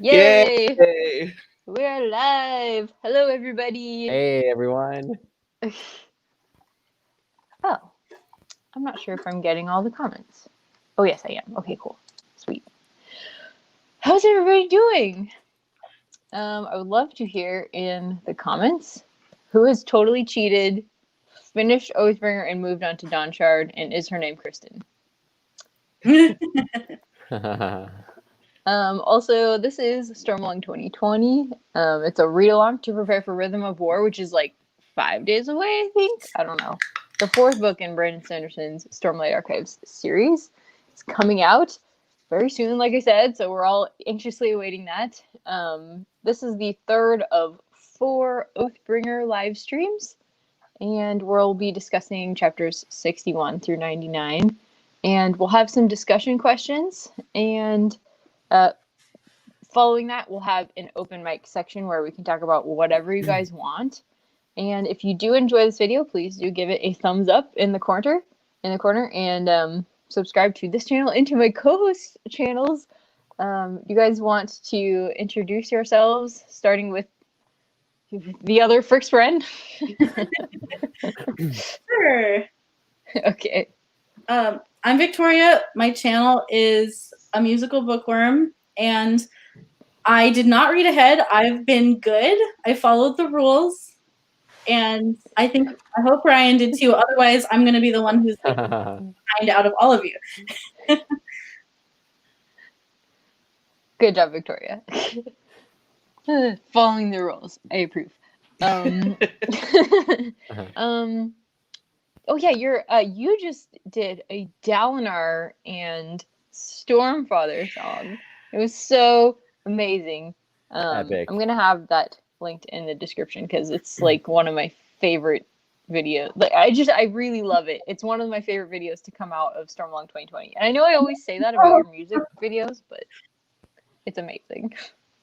Yay! Yay! We're live! Hello, everybody! Hey everyone. Oh, I'm not sure if I'm getting all the comments. Oh, yes, I am. Okay, cool. Sweet. How's everybody doing? I would love to hear in the comments who has totally cheated, finished Oathbringer, and moved on to Dawnshard, and is her name Kristen? Also, this is Stormlong 2020. It's a read-along to prepare for Rhythm of War, which is like 5 days away, I think. I don't know. The fourth book in Brandon Sanderson's Stormlight Archives series. It's coming out very soon, like I said, so we're all anxiously awaiting that. This is the third of 4 Oathbringer live streams, and we'll be discussing chapters 61 through 99. And we'll have some discussion questions, and following that, we'll have an open mic section where we can talk about whatever you guys want. And if you do enjoy this video, please do give it a thumbs up in the corner, and subscribe to this channel and to my co-host channels. You guys want to introduce yourselves, starting with the other first friend? Sure. Okay. I'm Victoria. My channel is A Musical Bookworm, and I did not read ahead. I've been good. I followed the rules, and I hope Ryan did too. Otherwise, I'm going to be the one who's like behind out of all of you. Good job, Victoria. Following the rules. I approve. Oh yeah, you just did a Dalinar and Stormfather song. It was so amazing. Epic. I'm gonna have that linked in the description because it's like one of my favorite videos. Like I really love it. It's one of my favorite videos to come out of Stormlong 2020. And I know I always say that about your music videos, but it's amazing.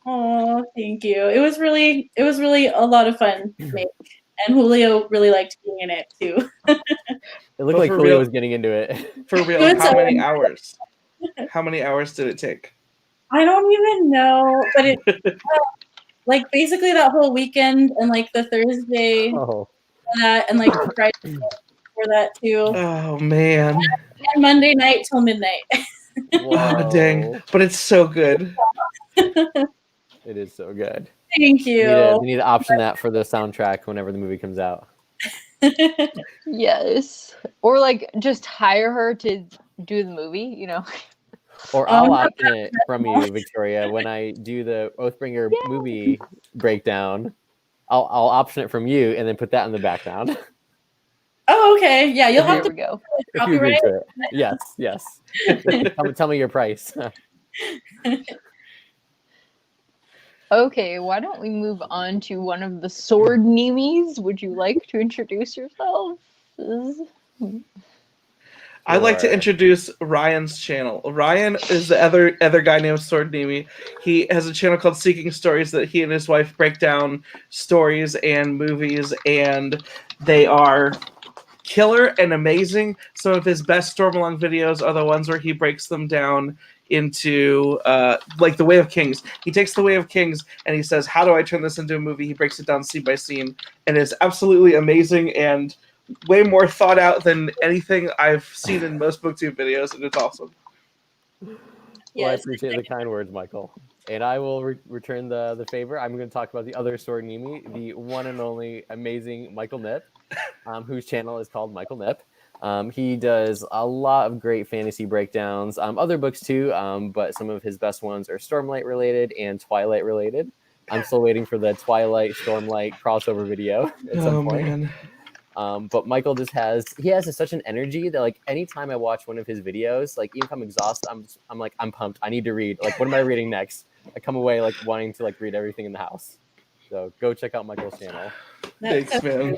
Oh, thank you. It was really a lot of fun to make. And Julio really liked being in it too. It looked like Julio was getting into it. For real, how many hours? How many hours did it take? I don't even know, but it like basically that whole weekend and like the Thursday that and like the Friday for that too. Oh man. And Monday night till midnight. Oh dang. But it's so good. It is so good. Thank you. We need to option that for the soundtrack whenever the movie comes out. Yes. Or like just hire her to do the movie, you know. Or I'll option it from you, Victoria, when I do the Oathbringer movie breakdown. I'll option it from you and then put that in the background. Oh, okay. Yeah, you'll have to go. If you agree to it. Yes. Tell me your price. Okay, why don't we move on to one of the sword nemies? Would you like to introduce yourself? I'd like to introduce Ryan's channel. Ryan is the other guy named Sword Nemi. He has a channel called Seeking Stories that he and his wife break down stories and movies, and they are killer and amazing. Some of his best Stormalong videos are the ones where he breaks them down into like The Way of Kings. He takes The Way of Kings and he says, how do I turn this into a movie? He breaks it down scene by scene, and it's absolutely amazing and way more thought out than anything I've seen in most BookTube videos, and it's awesome. Well, I appreciate the kind words, Michael. And I will return the favor. I'm going to talk about the other Sword Nemi, the one and only amazing Michael Nip, whose channel is called Michael Nip. He does a lot of great fantasy breakdowns, other books too, but some of his best ones are Stormlight related and Twilight related. I'm still waiting for the Twilight Stormlight crossover video at some point. Man. But Michael just has such an energy that like anytime I watch one of his videos, like even if I'm exhausted, I'm pumped. I need to read. Like, what am I reading next? I come away like wanting to like read everything in the house. So go check out Michael's channel. Thanks, man.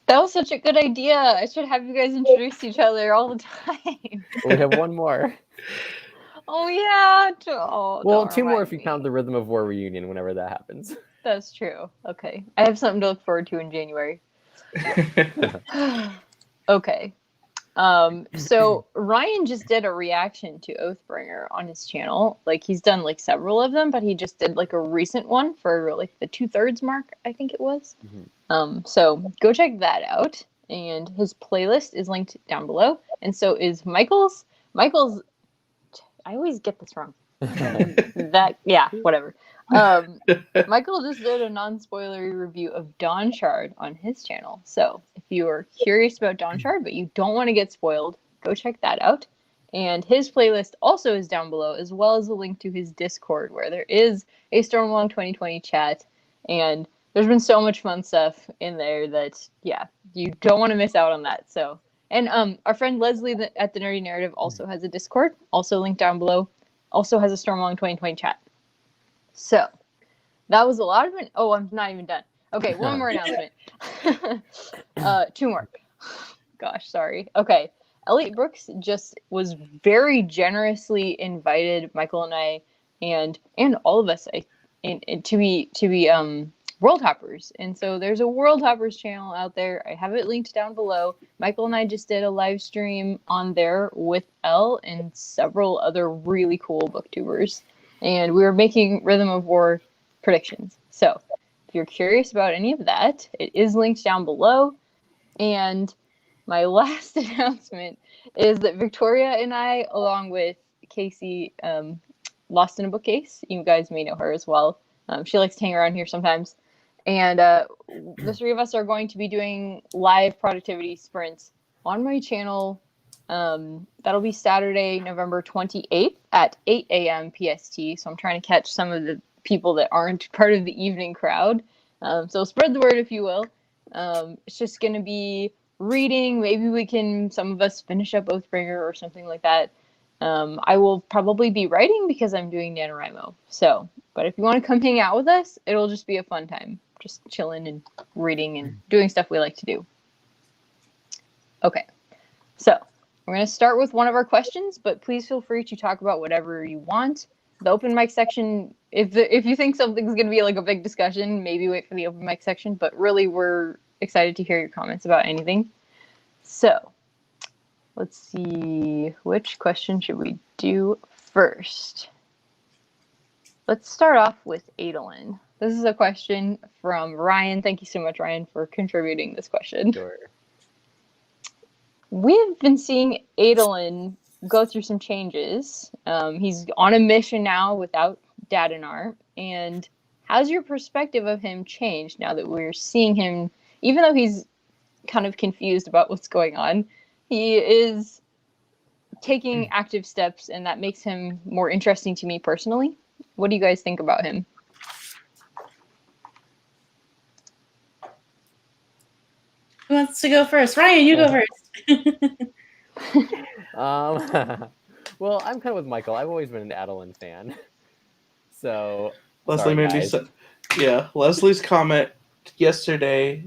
That was such a good idea. I should have you guys introduce each other all the time. We have one more. Oh yeah. Well, 2 more if you count the Rhythm of War reunion whenever that happens. That's true. Okay. I have something to look forward to in January. Okay. So Ryan just did a reaction to Oathbringer on his channel. Like he's done like several of them, but he just did like a recent one for like the 2/3 mark, I think it was. So go check that out. And his playlist is linked down below. And so is Michael's. Michael's, I always get this wrong. Whatever. Michael just did a non-spoilery review of Dawn Shard on his channel. So if you are curious about Dawn Shard, but you don't want to get spoiled, go check that out. And his playlist also is down below, as well as a link to his Discord, where there is a Stormalong 2020 chat. And there's been so much fun stuff in there that, you don't want to miss out on that. So, and our friend Leslie at the Nerdy Narrative also has a Discord, also linked down below, also has a Stormalong 2020 chat. So, that was a lot of it. Oh, I'm not even done. Okay, one more announcement. 2 more. Gosh, sorry. Okay, Elliot Brooks just was very generously invited Michael and I and all of us to be World Hoppers. And so there's a World Hoppers channel out there. I have it linked down below. Michael and I just did a live stream on there with Elle and several other really cool booktubers. And we were making Rhythm of War predictions. So if you're curious about any of that, it is linked down below. And my last announcement is that Victoria and I, along with Casey, Lost in a Bookcase, you guys may know her as well. She likes to hang around here sometimes. And the 3 of us are going to be doing live productivity sprints on my channel. That'll be Saturday, November 28th at 8 a.m. PST. So I'm trying to catch some of the people that aren't part of the evening crowd. So spread the word, if you will. It's just going to be reading. Maybe some of us finish up Oathbringer or something like that. I will probably be writing because I'm doing NaNoWriMo. So, but if you want to come hang out with us, it'll just be a fun time. Just chilling and reading and doing stuff we like to do. Okay, so we're going to start with one of our questions, but please feel free to talk about whatever you want. The open mic section, if you think something's going to be like a big discussion, maybe wait for the open mic section, but really we're excited to hear your comments about anything. So let's see, which question should we do first? Let's start off with Adolin. This is a question from Ryan. Thank you so much, Ryan, for contributing this question. Sure. We've been seeing Adolin go through some changes. He's on a mission now without Dalinar. And how's your perspective of him changed now that we're seeing him, even though he's kind of confused about what's going on, he is taking active steps, and that makes him more interesting to me personally. What do you guys think about him? Who wants to go first? Ryan, you go first. Well, I'm kind of with Michael. I've always been an Adolin fan. So, Leslie Moody said, Leslie's comment yesterday,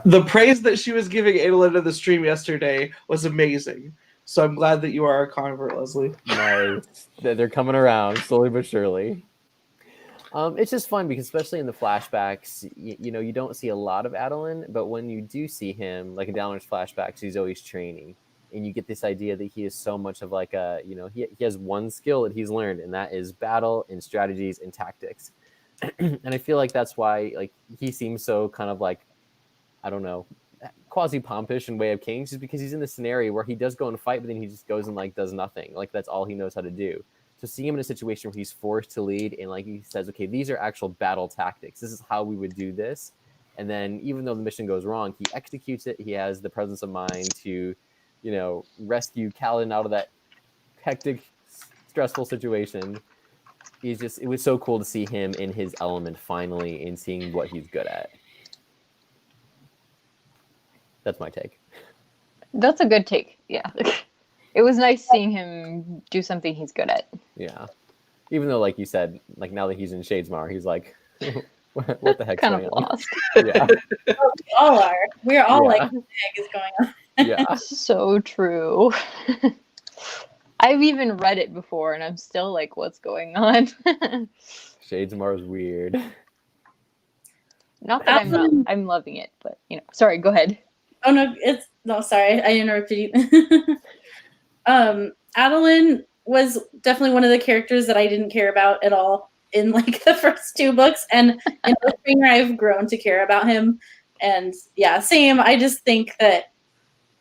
the praise that she was giving Adolin in the stream yesterday was amazing. So I'm glad that you are a convert, Leslie. Nice. They're coming around slowly but surely. It's just fun because especially in the flashbacks, you don't see a lot of Adolin, but when you do see him, like in Dalinar's flashbacks, he's always training. And you get this idea that he is so much of like he has one skill that he's learned, and that is battle and strategies and tactics. And I feel like that's why like he seems so kind of like, I don't know, quasi-pompish in Way of Kings, is because he's in this scenario where he does go and fight, but then he just goes and like does nothing. Like that's all he knows how to do. So seeing him in a situation where he's forced to lead and like he says, okay, these are actual battle tactics. This is how we would do this. And then even though the mission goes wrong, he executes it. He has the presence of mind to, rescue Kaladin out of that hectic, stressful situation. It was so cool to see him in his element finally and seeing what he's good at. That's my take. That's a good take. Yeah. It was nice seeing him do something he's good at. Yeah. Even though, like you said, like now that he's in Shadesmar, he's like, what the heck's kind going of on? lost. Yeah. We all are. We're all like, what the heck is going on? Yeah. So true. I've even read it before, and I'm still like, what's going on? Shadesmar is weird. Not that I'm loving it, but sorry, go ahead. Oh no, No, sorry, I interrupted you. Adolin was definitely one of the characters that I didn't care about at all in like the first 2 books, and in Oathbringer I've grown to care about him. And yeah, same. I just think that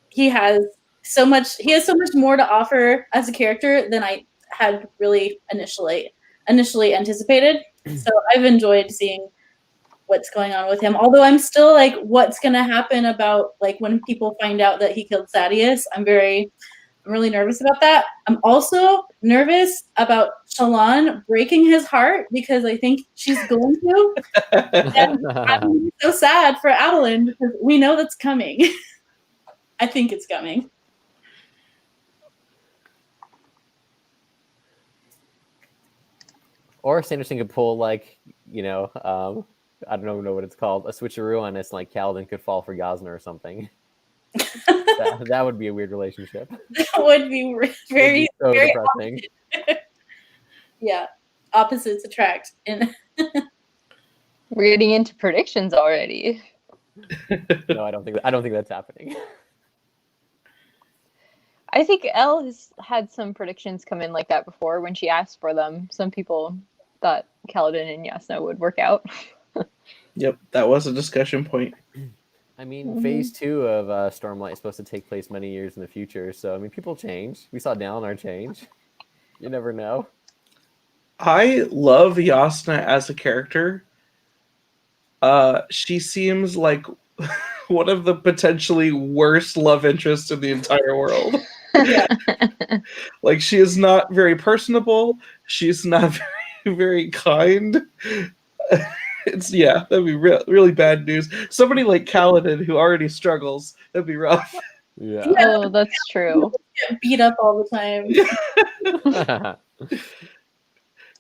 he has so much more to offer as a character than I had really initially anticipated. So I've enjoyed seeing what's going on with him. Although I'm still like, what's gonna happen about like when people find out that he killed Thaddeus? I'm really nervous about that. I'm also nervous about Shallan breaking his heart because I think she's going to. And I'm so sad for Adolin because we know that's coming. I think it's coming. Or Sanderson could pull like, you know, I don't know what it's called, a switcheroo on this, like Kaladin could fall for Gosner or something. that would be a weird relationship. That would be very, so very depressing. Yeah, opposites attract. And We're getting into predictions already. No, I don't think that's happening. I think Elle has had some predictions come in like that before when she asked for them. Some people thought Kaladin and Yasna would work out. Yep, that was a discussion point. I mean, phase 2 of Stormlight is supposed to take place many years in the future, so I mean, people change. We saw Dalinar change. You never know. I love Yasna as a character. She seems like one of the potentially worst love interests in the entire world. Like, she is not very personable. She's not very kind. That'd be really bad news. Somebody like Kaladin who already struggles, that'd be rough. Yeah. Oh, that's true. get beat up all the time.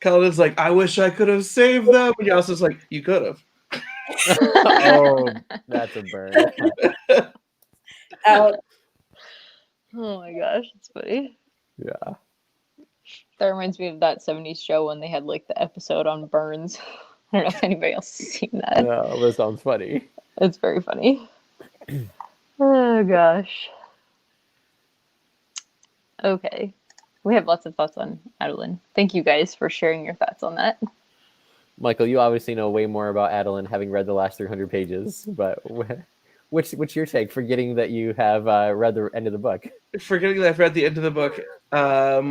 Kaladin's like, I wish I could have saved them. And Yasna's like, you could have. Oh, that's a burn. Out. Oh my gosh, it's funny. Yeah. That reminds me of that 70s show when they had like the episode on burns. I don't know if anybody else has seen that. No, that sounds funny. It's very funny. Oh gosh. Okay. We have lots of thoughts on Adolin. Thank you guys for sharing your thoughts on that. Michael, you obviously know way more about Adolin having read the last 300 pages, but what's your take, forgetting that you have read the end of the book? Forgetting that I've read the end of the book. I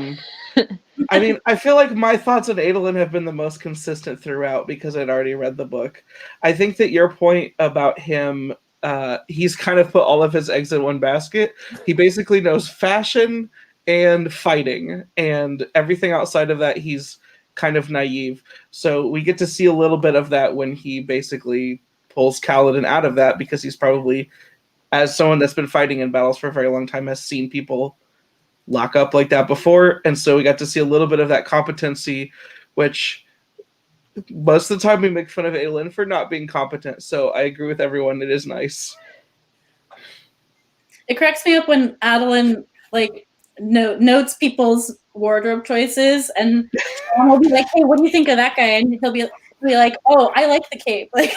mean, I feel like my thoughts on Adolin have been the most consistent throughout because I'd already read the book. I think that your point about him, he's kind of put all of his eggs in one basket. He basically knows fashion and fighting, and everything outside of that, he's kind of naive. So we get to see a little bit of that when he basically pulls Kaladin out of that, because he's probably, as someone that's been fighting in battles for a very long time, has seen people lock up like that before. And so we got to see a little bit of that competency, which most of the time we make fun of Adolin for not being competent. So I agree with everyone. It is nice. It cracks me up when Adolin like notes people's wardrobe choices, and will be like, "Hey, what do you think of that guy?" And he'll be like, "Oh, I like the cape." Like,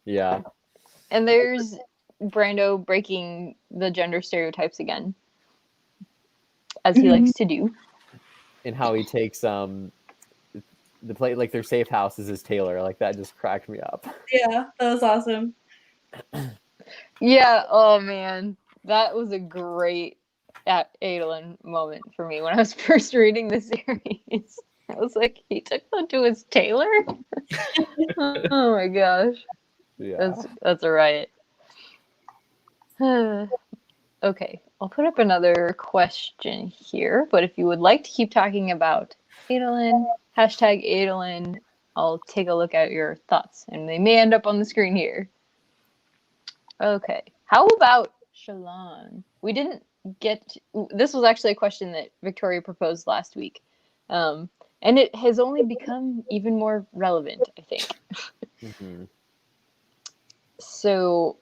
Yeah. And there's Brando breaking the gender stereotypes again, as he likes to do. And how he takes the plate, like their safe house is his tailor. Like, that just cracked me up. yeah, that was awesome. Yeah, oh man. That was a great Adolin moment for me when I was first reading the series. I was like, he took that to his tailor? Oh my gosh. Yeah. That's a riot. Okay, I'll put up another question here, but if you would like to keep talking about Adolin, #Adolin, I'll take a look at your thoughts, and they may end up on the screen here. Okay, how about Shallan? We didn't get this was actually a question that Victoria proposed last week, and it has only become even more relevant, I think. Mm-hmm. So,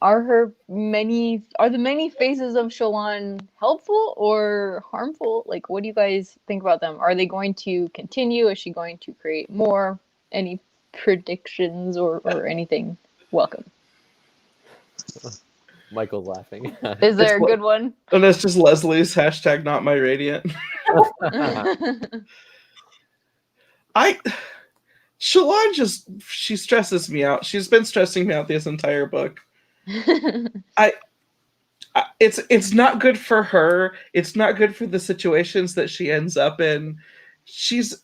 are the many phases of Shallan helpful or harmful? Like, what do you guys think about them? Are they going to continue? Is she going to create more? Any predictions or anything? Welcome. Michael's laughing. Is there a good one? And that's just Leslie's hashtag not my radiant. Shallan she stresses me out. She's been stressing me out this entire book. It's not good for her. It's not good for the situations that she ends up in. She's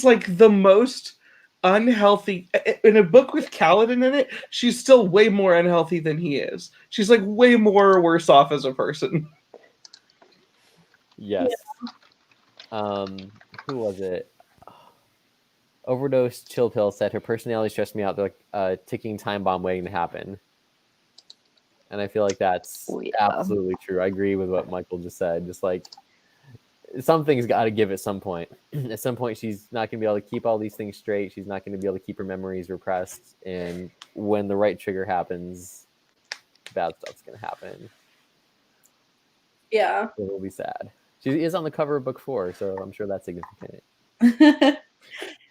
like the most unhealthy in a book with Kaladin in it. She's still way more unhealthy than he is. She's like way more worse off as a person. Yes. Yeah. Who was it? Overdose Chill Pill said her personality stressed me out. They're like a ticking time bomb waiting to happen. And I feel like that's absolutely true. I agree with what Michael just said. Just like something's got to give at some point. At some point, she's not going to be able to keep all these things straight. She's not going to be able to keep her memories repressed. And when the right trigger happens, bad stuff's going to happen. Yeah. It will be sad. She is on the cover of book 4, so I'm sure that's significant.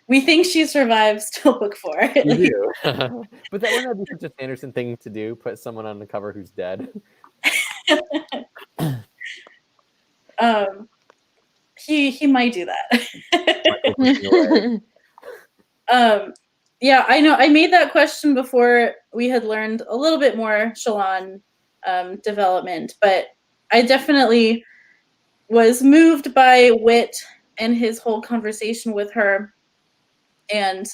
We think she survives till book 4. We do. But that wouldn't be such a Sanderson thing to do, put someone on the cover who's dead. He might do that. Yeah, I know. I made that question before we had learned a little bit more Shallan development, but I definitely was moved by Wit and his whole conversation with her. And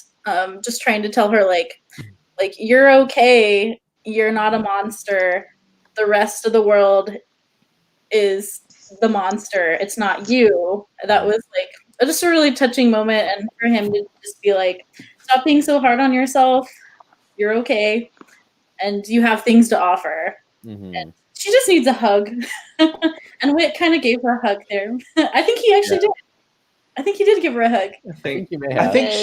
just trying to tell her, like you're okay. You're not a monster. The rest of the world is the monster. It's not you. That was like just a really touching moment. And for him to just be like, stop being so hard on yourself. You're okay. And you have things to offer. Mm-hmm. And she just needs a hug. And Wit kind of gave her a hug there. I think he actually did. I think he did give her a hug. I think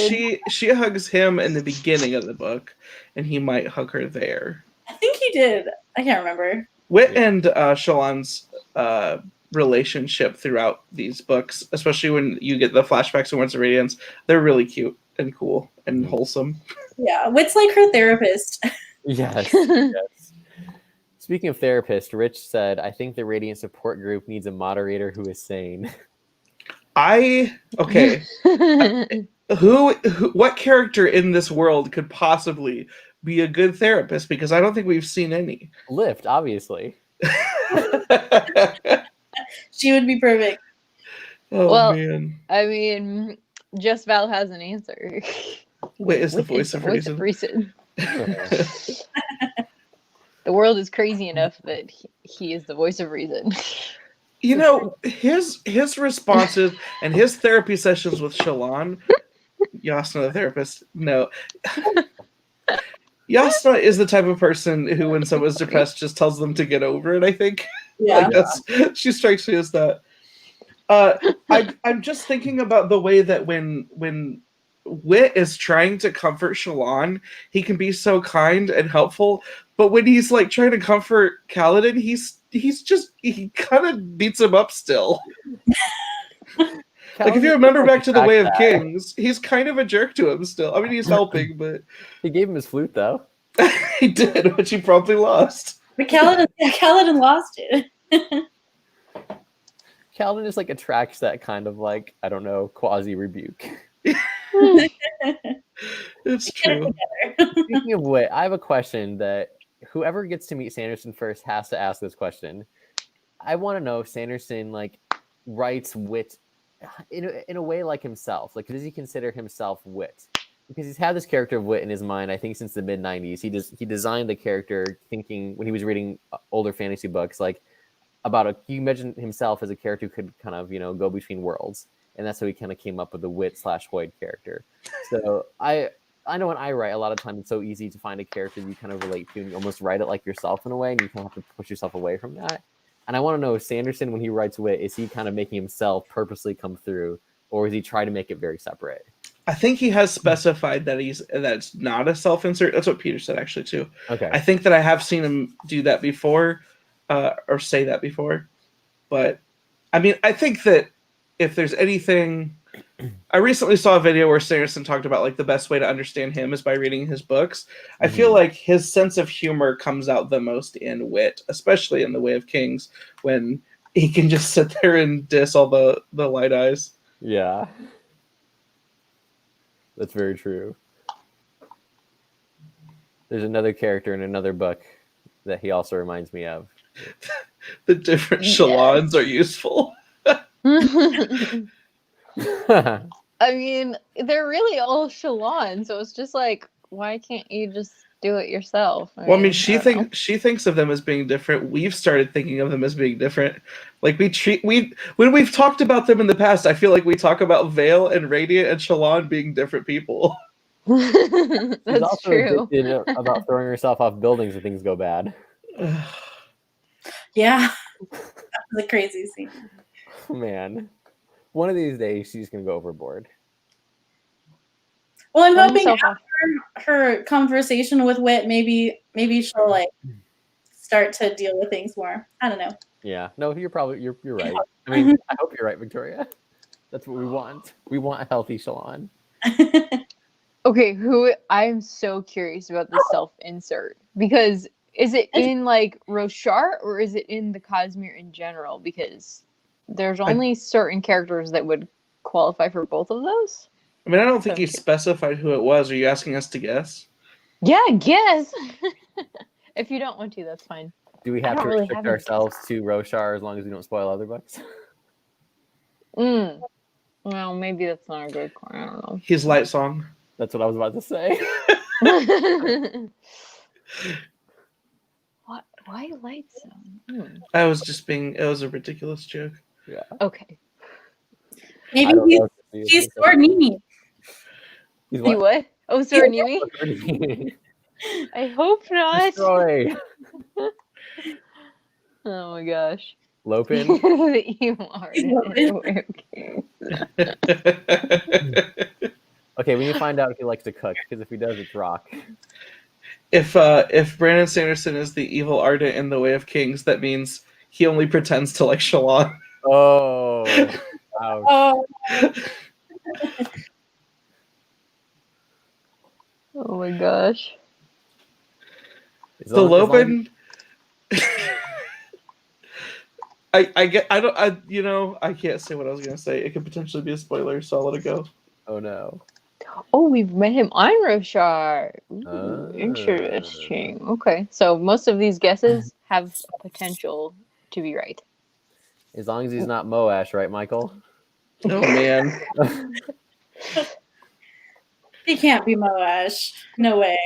she hugs him in the beginning of the book, and he might hug her there. I think he did. I can't remember. Wit and Shallan's relationship throughout these books, especially when you get the flashbacks and Words of Radiance, they're really cute and cool and wholesome. Yeah, Wit's like her therapist. Yes. Yes. Speaking of therapist, Rich said, I think the Radiant support group needs a moderator who is sane. What character in this world could possibly be a good therapist? Because I don't think we've seen any. Lift, obviously. She would be perfect. Oh, man. I mean, Just Val has an answer. Wait, is the voice of reason? The world is crazy enough that he is the voice of reason. You know, his responses and his therapy sessions with Shallan, Yasna, the therapist, no. Yasna is the type of person who, when someone's depressed, just tells them to get over it, I think. Yeah. She strikes me as that. I'm just thinking about the way that when Wit is trying to comfort Shallan, he can be so kind and helpful, but when he's like trying to comfort Kaladin, he kind of beats him up still. Like, if you remember back to the Way of Kings, he's kind of a jerk to him still. I mean, he's helping, but he gave him his flute though. He did, which he promptly lost. But Kaladin lost it. Kaladin just like attracts that kind of like, I don't know, quasi rebuke. It's true. Speaking of Wit, I have a question that whoever gets to meet Sanderson first has to ask this question. I want to know if Sanderson like writes Wit in a way like himself. Like, does he consider himself Wit? Because he's had this character of Wit in his mind, I think, since the mid-90s. He designed the character thinking when he was reading older fantasy books, like about he imagined himself as a character who could kind of, go between worlds. And that's how he kind of came up with the Wit/Hoid character. So I know when I write, a lot of times it's so easy to find a character you kind of relate to and you almost write it like yourself in a way, and you kind of have to push yourself away from that. And I want to know, Sanderson, when he writes Wit, is he kind of making himself purposely come through, or is he trying to make it very separate? I think he has specified that that's not a self-insert. That's what Peter said, actually, too. Okay. I think that I have seen him do that before, or say that before. But, I mean, I think that if there's anything I recently saw a video where Sanderson talked about like the best way to understand him is by reading his books. I feel like his sense of humor comes out the most in Wit, especially in The Way of Kings, when he can just sit there and diss all the light eyes. Yeah. That's very true. There's another character in another book that he also reminds me of. The different Shallans are useful. I mean, they're really all Shallan, so it's just like, why can't you just do it yourself? Well, I mean, she thinks of them as being different. We've started thinking of them as being different. Like when we've talked about them in the past, I feel like we talk about Vale and Radiant and Shallan being different people. She's That's also true. addicted about throwing herself off buildings when things go bad. Yeah. That was a crazy scene. Man. One of these days, she's going to go overboard. Well, I'm Turn hoping yourself off. after her conversation with Wit, maybe she'll like start to deal with things more. I don't know. Yeah. No, you're right. I mean, I hope you're right, Victoria. That's what we want. We want a healthy Shallan. Okay, I'm so curious about the self-insert, because is it in like Roshar or is it in the Cosmere in general? Because there's only certain characters that would qualify for both of those. I mean, I don't think you specified who it was. Are you asking us to guess? Yeah, guess. If you don't want to, that's fine. Do we have to restrict ourselves to Roshar as long as we don't spoil other books? Well, maybe that's not a good call. I don't know. He's Light Song. That's what I was about to say. What? Why Light Song? I was just being. It was a ridiculous joke. Yeah. Okay. Maybe he's Sword Nimi. He's He what? Oh, Sword Nimi? I hope not. Destroy. Oh my gosh. Lopin. You are. Okay, we need to find out if he likes to cook, because if he does, it's rock. If Brandon Sanderson is the evil Ardent in The Way of Kings, that means he only pretends to like Shallan. Oh. Ouch. Oh. Oh my gosh. The Lopin. I can't say what I was gonna say. It could potentially be a spoiler, so I'll let it go. Oh no. Oh, we've met him on Roshar. Interesting. Okay, so most of these guesses have potential to be right. As long as he's not Moash, right, Michael? Oh man. He can't be Moash. No way.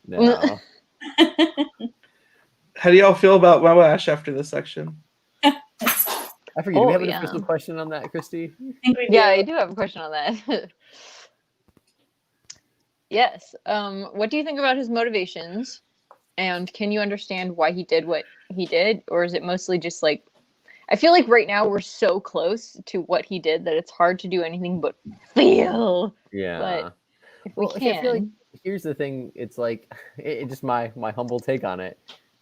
No. How do y'all feel about Moash after this section? I forget. Do we have an official question on that, Christy? I do have a question on that. Yes. What do you think about his motivations? And can you understand why he did what he did? Or is it mostly just like, I feel like right now we're so close to what he did that it's hard to do anything but feel. Yeah. But if we can. I feel like, here's the thing. It's like, it just my humble take on it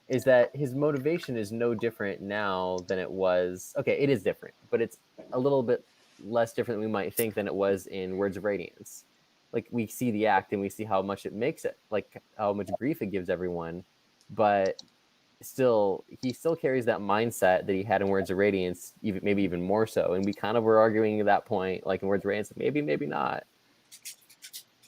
is that his motivation is no different now than it was. Okay, it is different, but it's a little bit less different than we might think than it was in Words of Radiance. Like, we see the act and we see how much it makes it, like how much grief it gives everyone, but still, he still carries that mindset that he had in Words of Radiance, maybe even more so. And we kind of were arguing at that point, like in Words of Radiance, maybe not.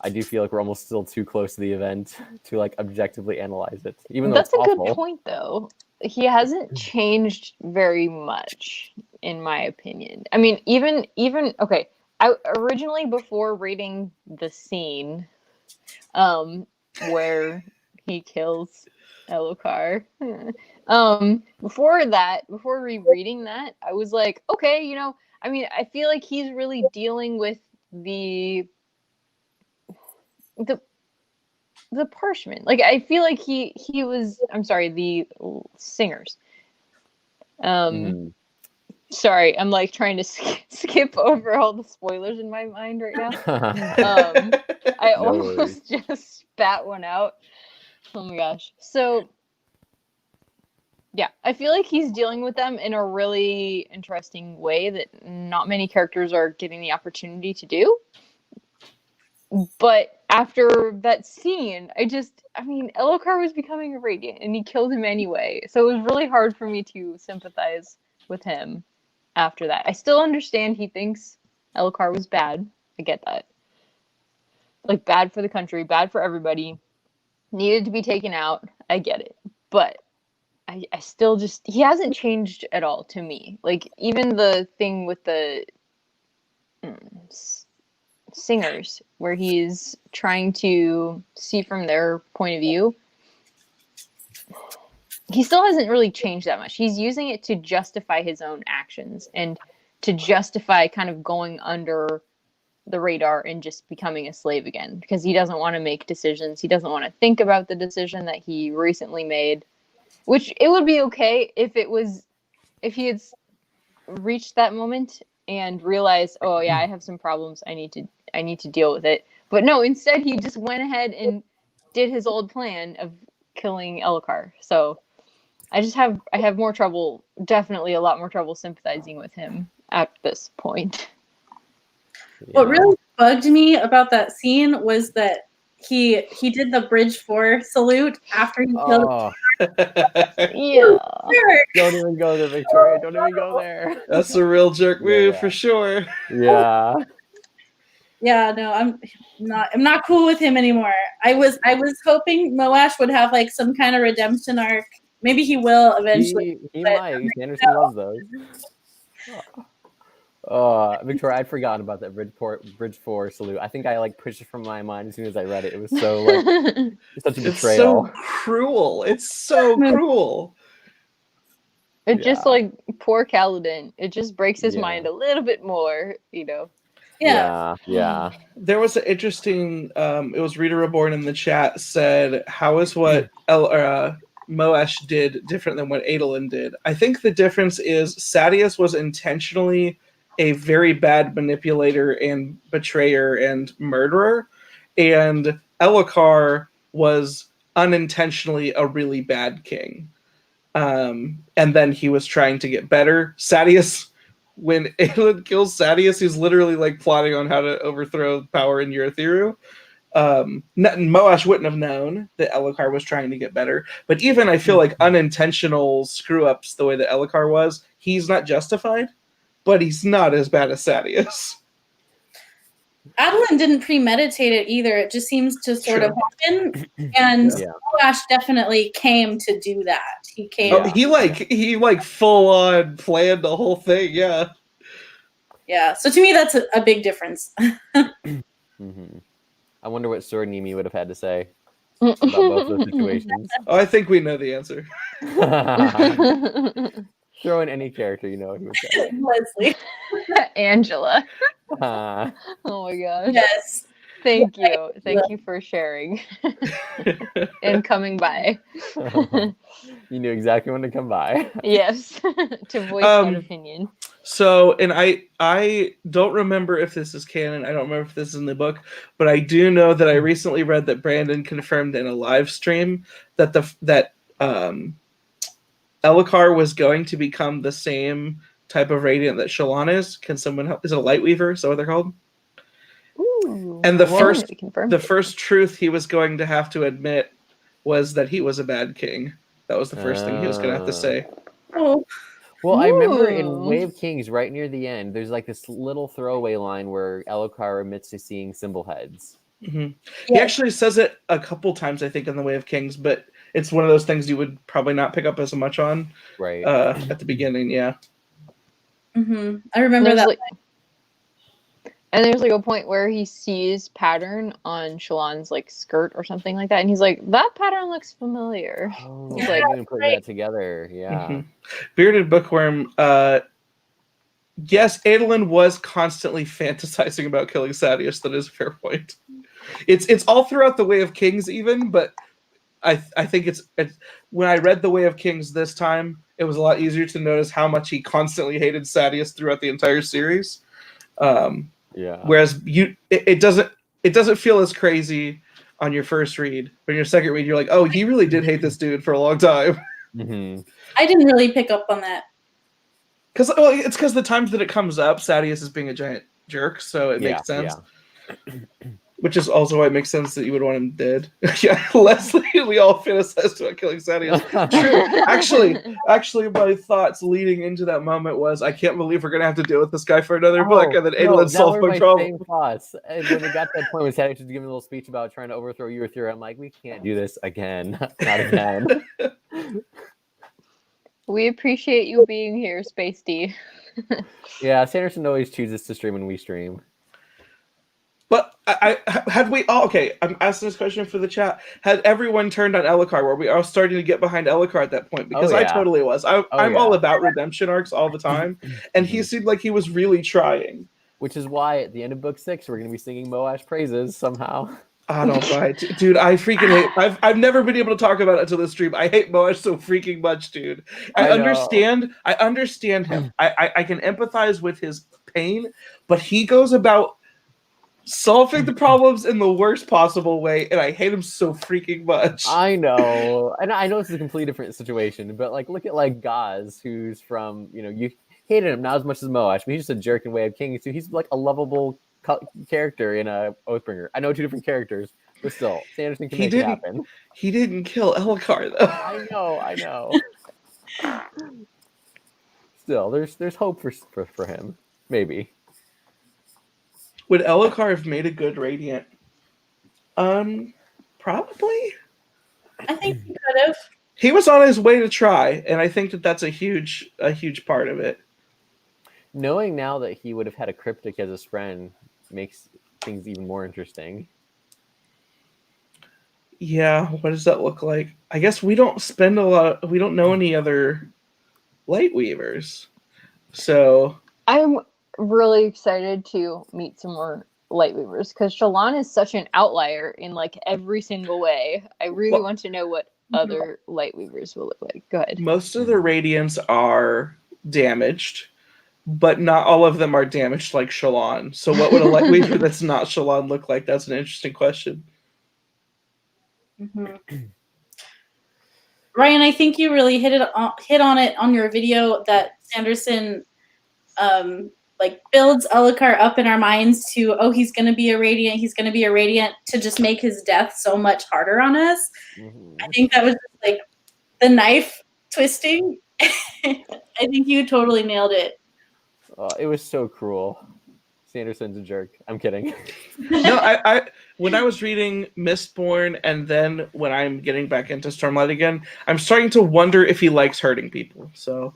I do feel like we're almost still too close to the event to like objectively analyze it. Even though that's it's a awful. good point, though. He hasn't changed very much, in my opinion. I mean, even okay. I originally, before reading the scene, where he kills Elhokar, before rereading that, I was like, okay, I mean, I feel like he's really dealing with the parchment. Like, I feel like he was, I'm sorry, the singers. Sorry, I'm like trying to skip over all the spoilers in my mind right now. I almost just spat one out. Oh my gosh. So Yeah, I feel like he's dealing with them in a really interesting way that not many characters are getting the opportunity to do. But after that scene, Elhokar was becoming a Radiant, and he killed him anyway. So it was really hard for me to sympathize with him after that. I still understand he thinks Elhokar was bad. I get that. Like, bad for the country, bad for everybody. Needed to be taken out. I get it. But I still just... He hasn't changed at all to me. Like, even the thing with the... singers, where he's trying to see from their point of view, he still hasn't really changed that much. He's using it to justify his own actions and to justify kind of going under the radar and just becoming a slave again, because he doesn't want to make decisions. He doesn't want to think about the decision that he recently made, which it would be okay if he had reached that moment and realized, oh yeah, I have some problems, I need to deal with it. But no, instead he just went ahead and did his old plan of killing Elhokar. So I have more trouble, definitely a lot more trouble sympathizing with him at this point. What really bugged me about that scene was that he did the Bridge 4 salute after he killed Yeah. Don't even go there, Victoria. Don't even go there. That's a real jerk move for sure. Yeah. Yeah, no, I'm not cool with him anymore. I was hoping Moash would have like some kind of redemption arc. Maybe he will eventually. He might. Anderson loves those. Victoria, I'd forgotten about that Bridge 4 salute. I think I like pushed it from my mind as soon as I read it. It was so like such a betrayal. It's so cruel. It's so cruel. It just like poor Kaladin. It just breaks his mind a little bit more, you know. Yeah. There was an interesting. It was Rita Reborn in the chat said, "How is what Moash did different than what Adolin did?" I think the difference is Sadeas was intentionally a very bad manipulator and betrayer and murderer, and Elhokar was unintentionally a really bad king. And then he was trying to get better. Sadeas, when Adolin kills Sadeas, he's literally like plotting on how to overthrow power in Urithiru. Moash wouldn't have known that Elhokar was trying to get better, but even I feel like unintentional screw-ups the way that Elhokar was, he's not justified, but he's not as bad as Sadeas. Adolin didn't premeditate it either. It just seems to sort of happen, and Moash definitely came to do that. He came. Oh, he full on planned the whole thing. Yeah. So to me, that's a big difference. I wonder what Sword Nimi would have had to say about both those situations. Oh, I think we know the answer. Throw in any character, you know what he would say. Leslie. Angela. Oh my gosh. Yes. Thank you. Thank you for sharing and coming by. You knew exactly when to come by. Yes. To voice that opinion. So, and I don't remember if this is canon. I don't remember if this is in the book, but I do know that I recently read that Brandon confirmed in a live stream that Elhokar was going to become the same type of Radiant that Shallan is. Can someone help? Is it a Lightweaver? Is that what they're called? Ooh, and the first truth he was going to have to admit was that he was a bad king. That was the first thing he was going to have to say. Oh. Well, I remember in Way of Kings, right near the end, there's like this little throwaway line where Elhokar admits to seeing symbol heads. Mm-hmm. He actually says it a couple times, I think, in the Way of Kings, but it's one of those things you would probably not pick up as much on at the beginning. Yeah. Mm-hmm. I remember that. And there's like a point where he sees pattern on Shallan's like skirt or something like that, and he's like, "That pattern looks familiar." Oh, he's like, even put that together. Yeah. Mm-hmm. Bearded Bookworm. Yes, Adolin was constantly fantasizing about killing Sadeas. That is a fair point. It's all throughout the Way of Kings, even, but I think it's when I read the Way of Kings this time, it was a lot easier to notice how much he constantly hated Sadeas throughout the entire series. Whereas it doesn't feel as crazy on your first read, but in your second read, you're like, oh, he really did hate this dude for a long time. Mm-hmm. I didn't really pick up on that. It's because the times that it comes up, Sadeas is being a giant jerk, so it makes sense. Yeah. Which is also why it makes sense that you would want him dead. Yeah, Leslie, we all fantasized about killing Sadeas. True. Actually, my thoughts leading into that moment was, I can't believe we're gonna have to deal with this guy for another book, and then Adolin solved my problem. Same thoughts. And when it got to that point when Sadeas was giving a little speech about trying to overthrow your theory, I'm like, we can't do this again. Not again. We appreciate you being here, Space D. Yeah, Sanderson always chooses to stream when we stream. But had we all, okay, I'm asking this question for the chat. Had everyone turned on Elhokar? Were we all starting to get behind Elhokar at that point? Because I totally was. I'm all about redemption arcs all the time. And he seemed like he was really trying. Which is why at the end of book 6, we're going to be singing Moash praises somehow. I don't buy it. Dude, I freaking hate, I've never been able to talk about it until this stream. I hate Moash so freaking much, dude. I understand him. I can empathize with his pain, but he goes about solving the problems in the worst possible way, and I hate him so freaking much. I know. And I know it's a completely different situation, but like look at like Gaz, who's from, you hated him not as much as Moash, but he's just a jerk in Way of Kings. So he's like a lovable character in a Oathbringer. I know 2 different characters, but still, Sanderson can make it happen. He didn't kill Elhokar though. I know. Still, there's hope for him. Maybe. Would Elhokar have made a good Radiant? Probably. I think he could have. He was on his way to try, and I think that's a huge part of it. Knowing now that he would have had a cryptic as his friend makes things even more interesting. Yeah, what does that look like? I guess we don't know any other Lightweavers. So I'm really excited to meet some more Lightweavers because Shallan is such an outlier in like every single way. I really want to know what other Lightweavers will look like. Go ahead. Most of the Radiants are damaged, but not all of them are damaged like Shallan. So what would a Lightweaver that's not Shallan look like? That's an interesting question. Ryan, I think you really hit on it on your video that Sanderson builds Elhokar up in our minds to, he's going to be a Radiant, to just make his death so much harder on us. I think that was just, like the knife twisting. I think you totally nailed it. It was so cruel. Sanderson's a jerk. I'm kidding. No, I when I was reading Mistborn and then when I'm getting back into Stormlight again, I'm starting to wonder if he likes hurting people. So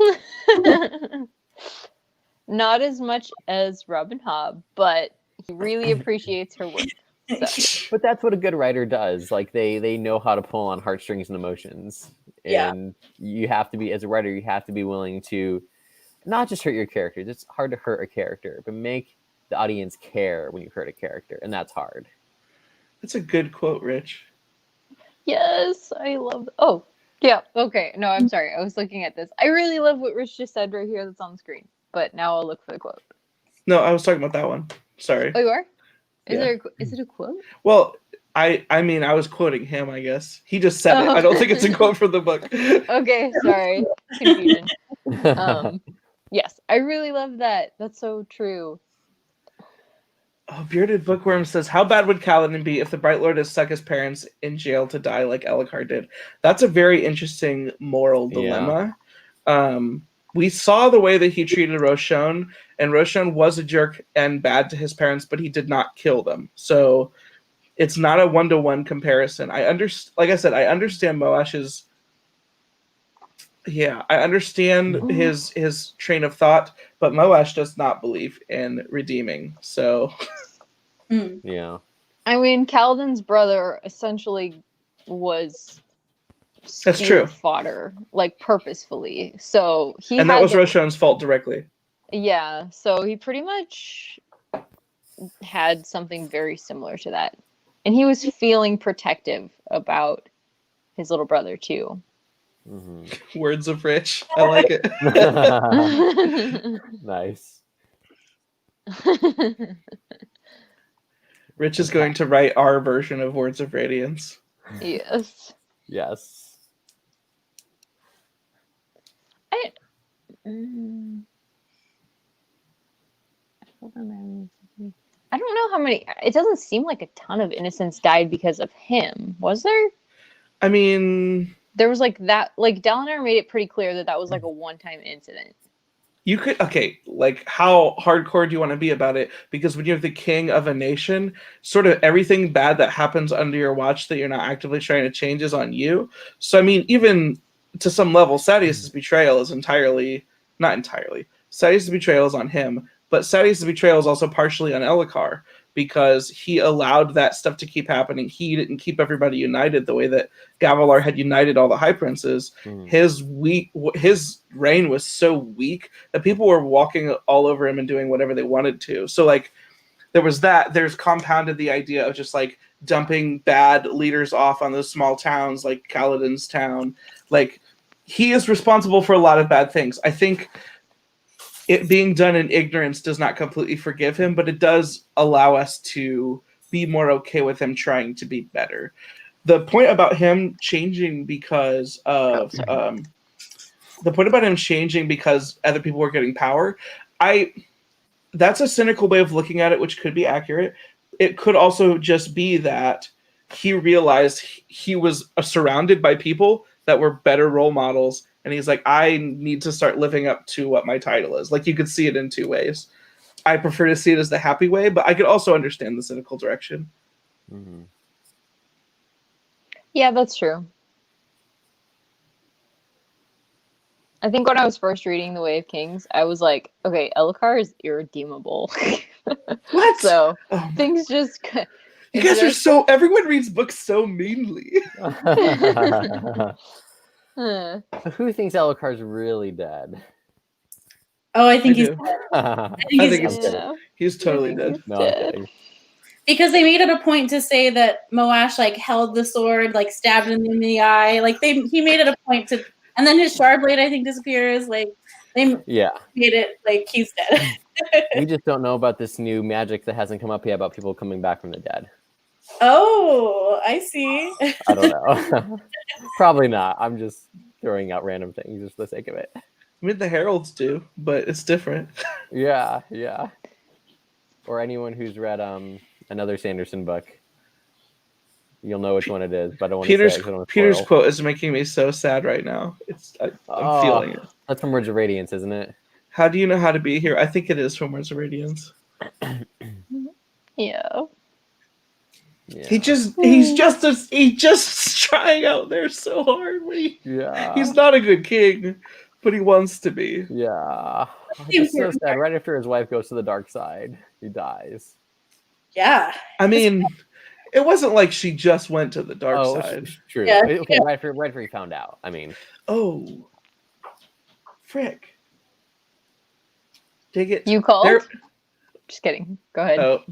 not as much as Robin Hobb, but he really appreciates her work. So. But that's what a good writer does. Like they know how to pull on heartstrings and emotions. And you have to be, as a writer, you have to be willing to not just hurt your characters. It's hard to hurt a character, but make the audience care when you hurt a character, and that's hard. That's a good quote, Rich. Yes, I love. Oh, yeah. Okay. No, I'm sorry. I was looking at this. I really love what Rich just said right here. That's on the screen. But now I'll look for the quote. No, I was talking about that one. Sorry. Oh, you are? Is it a quote? Well, I mean, I was quoting him, I guess. He just said it. I don't think it's a quote from the book. Okay, sorry. Confusion. Yes, I really love that. That's so true. Oh, Bearded Bookworm says, how bad would Kaladin be if the Bright Lord has stuck his parents in jail to die like Elhokar did? That's a very interesting moral dilemma. Yeah. We saw the way that he treated Roshon, and Roshon was a jerk and bad to his parents, but he did not kill them. So it's not a one-to-one comparison. Like I said, I understand Moash's. Yeah, I understand his train of thought, but Moash does not believe in redeeming. So, yeah. I mean, Kaladin's brother essentially was. That's true. Fodder, like purposefully. So and that was Roshon's fault directly. Yeah, so he pretty much had something very similar to that, and he was feeling protective about his little brother too. Words of Rich. I like it. Nice. Rich is going to write our version of Words of Radiance. Yes. Yes. I don't know how many. It doesn't seem like a ton of innocents died because of him. Was there? I mean, there was like that. Like Dalinar made it pretty clear that was like a one-time incident. You could, okay, like how hardcore do you want to be about it? Because when you're the king of a nation, sort of everything bad that happens under your watch that you're not actively trying to change is on you. So, I mean, even to some level, Sadeas' betrayal is not entirely. Sadeas' betrayal is on him, but Sadeas' betrayal is also partially on Elhokar because he allowed that stuff to keep happening. He didn't keep everybody united the way that Gavilar had united all the High Princes. His reign was so weak that people were walking all over him and doing whatever they wanted to. So, like, there was that. There's compounded the idea of just, like, dumping bad leaders off on those small towns, like Kaladin's town. Like, he is responsible for a lot of bad things. I think it being done in ignorance does not completely forgive him, but it does allow us to be more okay with him trying to be better. The point about him changing because of other people were getting power, that's a cynical way of looking at it, which could be accurate. It could also just be that he realized he was surrounded by people that were better role models, and he's like, I need to start living up to what my title is. Like, you could see it in two ways. I prefer to see it as the happy way, but I could also understand the cynical direction. Mm-hmm. Yeah, that's true. I think when I was first reading The Way of Kings, I was like, okay, Elhokar is irredeemable. What? So things just... You guys are so... Everyone reads books so meanly. Who thinks Elhokar's really dead? Oh, I think he's dead. I think he's totally dead. No, I'm kidding. Because they made it a point to say that Moash like held the sword, like stabbed him in the eye. Like he made it a point to, and then his shard blade I think disappears. Like they made it like he's dead. We just don't know about this new magic that hasn't come up yet about people coming back from the dead. Oh, I see. I don't know. Probably not. I'm just throwing out random things just for the sake of it. I mean, the heralds do, but it's different. Yeah. Or anyone who's read another Sanderson book, you'll know which one it is. But I don't want to say Peter's quote is making me so sad right now. I'm feeling it. That's from Words of Radiance, isn't it? How do you know how to be here? I think it is from Words of Radiance. Yeah. He's just trying out there so hard. He's not a good king, but he wants to be. Yeah. It's so sad. Right after his wife goes to the dark side, he dies. Yeah. I mean, it wasn't like she just went to the dark side. True. Yeah. Okay, right after he found out. I mean. Oh. Frick. Dig it. You called? Just kidding. Go ahead. Oh,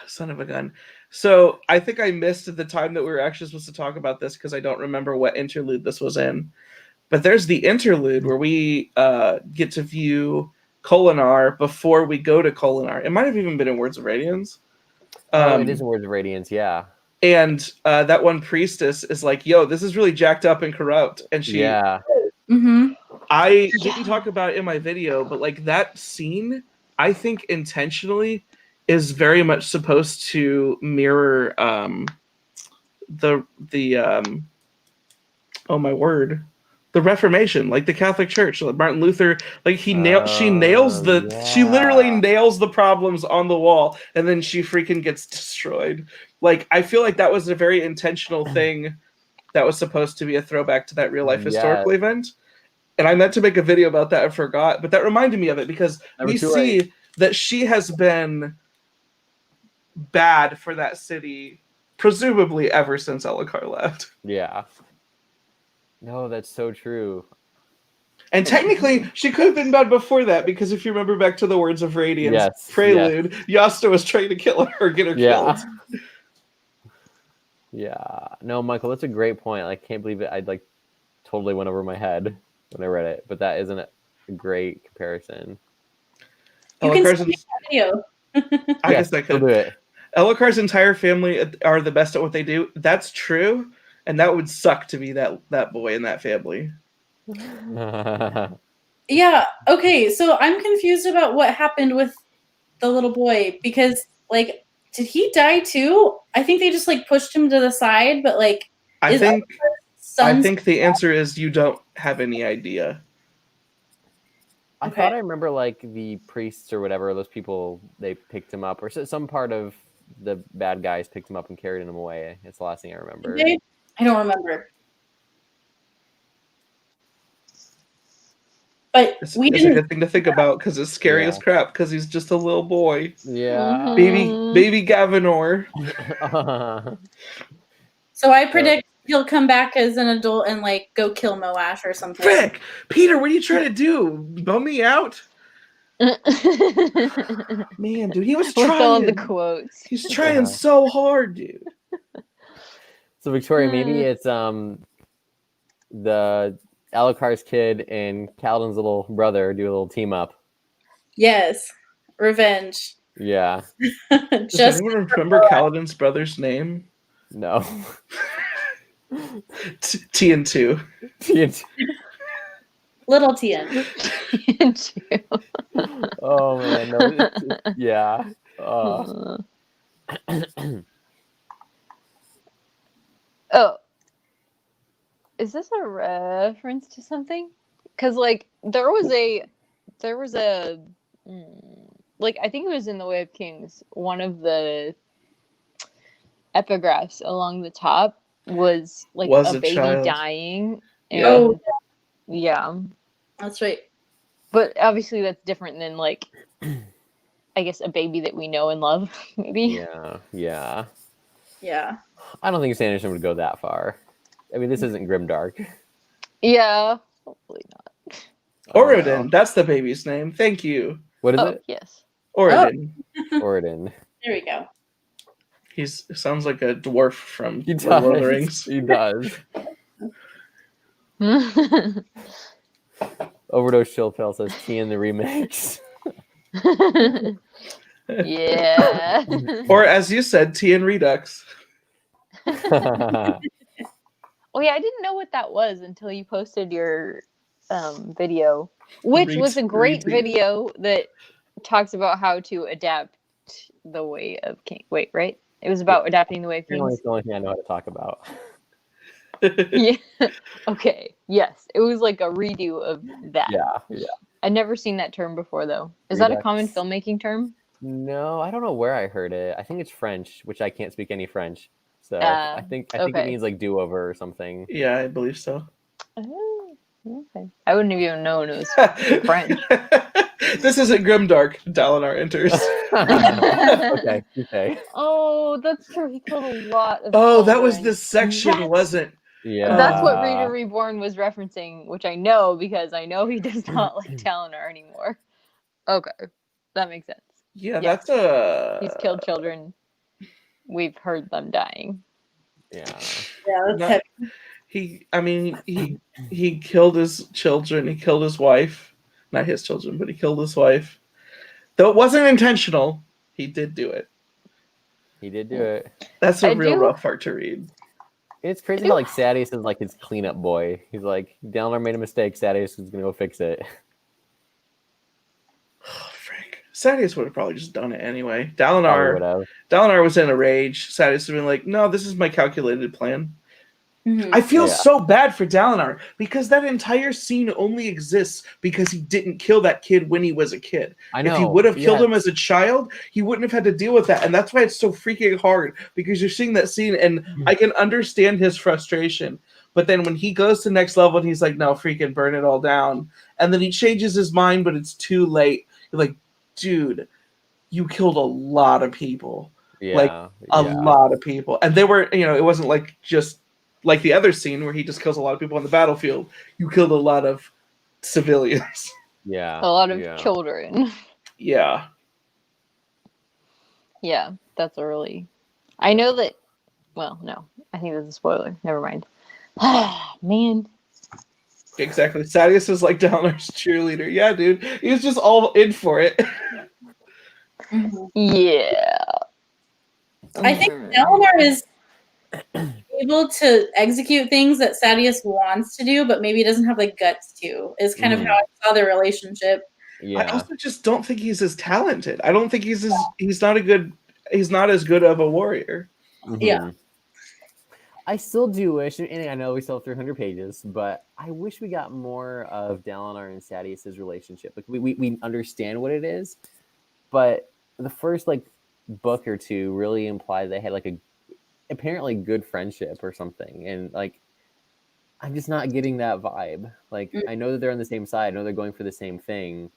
son of a gun. So I think I missed the time that we were actually supposed to talk about this because I don't remember what interlude this was in. But there's the interlude where we get to view Kholinar before we go to Kholinar. It might have even been in Words of Radiance. It is in Words of Radiance, yeah. And that one priestess is like, yo, this is really jacked up and corrupt. And she... Yeah. Mm-hmm. I didn't talk about it in my video, but like that scene, I think intentionally is very much supposed to mirror the Reformation, like the Catholic Church. Like Martin Luther, like she nails she literally nails the problems on the wall, and then she freaking gets destroyed. Like I feel like that was a very intentional thing that was supposed to be a throwback to that real life historical event. And I meant to make a video about that and forgot, but that reminded me of it because we see that she has been bad for that city, presumably ever since Elhokar left. Yeah. No, that's so true. And technically, she could have been bad before that because if you remember back to the Words of Radiance prelude, Yasta was trying to kill her or get her killed. Yeah. No, Michael, that's a great point. I can't believe it. I totally went over my head when I read it, but that isn't a great comparison. You can see that video. I guess I could do it. Elhokar's entire family are the best at what they do. That's true, and that would suck to be that boy in that family. Yeah. Okay. So I'm confused about what happened with the little boy because, like, did he die too? I think they just like pushed him to the side, but like, I is think son's the answer is you don't have any idea. I Okay. thought I remember like the priests or whatever, those people, they picked him up, or some part of the bad guys picked him up and carried him away. It's the last thing I remember. Okay. I don't remember. But It's we a didn't. good thing to think about because it's scary Yeah. as crap because he's just a little boy. Yeah. Baby Gavinor. So I predict he'll come back as an adult and like go kill Moash or something. Frick! Peter, what are you trying to do? Bum me out? Man, dude, he was With all the trying. quotes. He's trying so hard, dude. So Victoria, maybe it's the Elhokar's kid and Kaladin's little brother do a little team up. Yes. Revenge. Yeah. Does anyone remember Kaladin's brother's name? No. TN2. Little Tien. Oh man, no, yeah. Oh, is this a reference to something? Because like there was a like I think it was in The Way of Kings. One of the epigraphs along the top was like Was a a baby child. dying. Yeah. Oh, Yeah. that's right. But obviously that's different than like I guess a baby that we know and love, maybe. Yeah. Yeah. I don't think Sanderson would go that far. I mean, this isn't grimdark. Yeah. Hopefully not. Orodin, that's the baby's name. Thank you. What is Oh, it? yes. Orodin. Orodin. There we go. He sounds like a dwarf from He Lord of the does. Rings. He does. Overdose Chillpill says Tien the remix. Yeah. Or as you said, Tien Redux. Oh yeah, I didn't know what that was until you posted your video, which was a great Retweet. video that talks about how to adapt the Way of Kings. Wait, right? It was about adapting the Way of Apparently Kings. it's the only thing I know how to talk about. Yeah. Okay. Yes, it was like a redo of that. Yeah. I'd never seen that term before, though. Is that a Redux. common filmmaking term? No, I don't know where I heard it. I think it's French, which I can't speak any French. So I think it okay. means like do-over or something. Yeah, I believe so. Oh, okay. I wouldn't have even known it was French. This isn't grimdark. Dalinar enters. Okay. Oh, that's true. He killed a lot of Oh, that was children. this section, That's- wasn't? Yeah. That's what Reader Reborn was referencing, which I know because I know he does not like Dalinar anymore. Okay, that makes sense. Yeah, Yeah. that's a. He's killed children. We've heard them dying. Yeah. Yeah, that's Not- heavy. he killed his children. He killed his wife. Not his children, but he killed his wife. Though it wasn't intentional, he did do it. He did do it. That's a I real do- rough part to read. It's crazy how like Sadius is like his cleanup boy. He's like, Dalinar made a mistake. Sadius is gonna go fix it. Oh, Frank. Sadius would have probably just done it anyway. Probably Dalinar would've. Dalinar was in a rage. Sadius would have been like, no, this is my calculated plan. Mhm. I feel Yeah. so bad for Dalinar because that entire scene only exists because he didn't kill that kid when he was a kid. I know. If he would have killed yes. him as a child, he wouldn't have had to deal with that. And that's why it's so freaking hard because you're seeing that scene and I can understand his frustration. But then when he goes to next level and he's like, no, freaking burn it all down. And then he changes his mind, but it's too late. You're like, dude, you killed a lot of people. Yeah. like, A yeah. lot of people. And they were, it wasn't like just like the other scene where he just kills a lot of people on the battlefield. You killed a lot of civilians. Yeah. A lot of yeah. children. Yeah. Yeah, that's a really. I know that. Well, no, I think that's a spoiler. Never mind. Man. Exactly. Sadius is like Dalinar's cheerleader. Yeah, dude. He was just all in for it. Mhm. Yeah. I think Dalinar is able to execute things that Sadeas wants to do, but maybe doesn't have the guts to. Is kind of how I saw their relationship. I also just don't think he's as talented. I don't think he's not as good of a warrior. Yeah. I still do wish, and I know we still have 300 pages, but I wish we got more of Dalinar and Sadeas' relationship. Like we understand what it is, but the first like book or two really implied they had like a apparently good friendship or something, and like I'm just not getting that vibe. Like I know that they're on the same side, I know they're going for the same thing,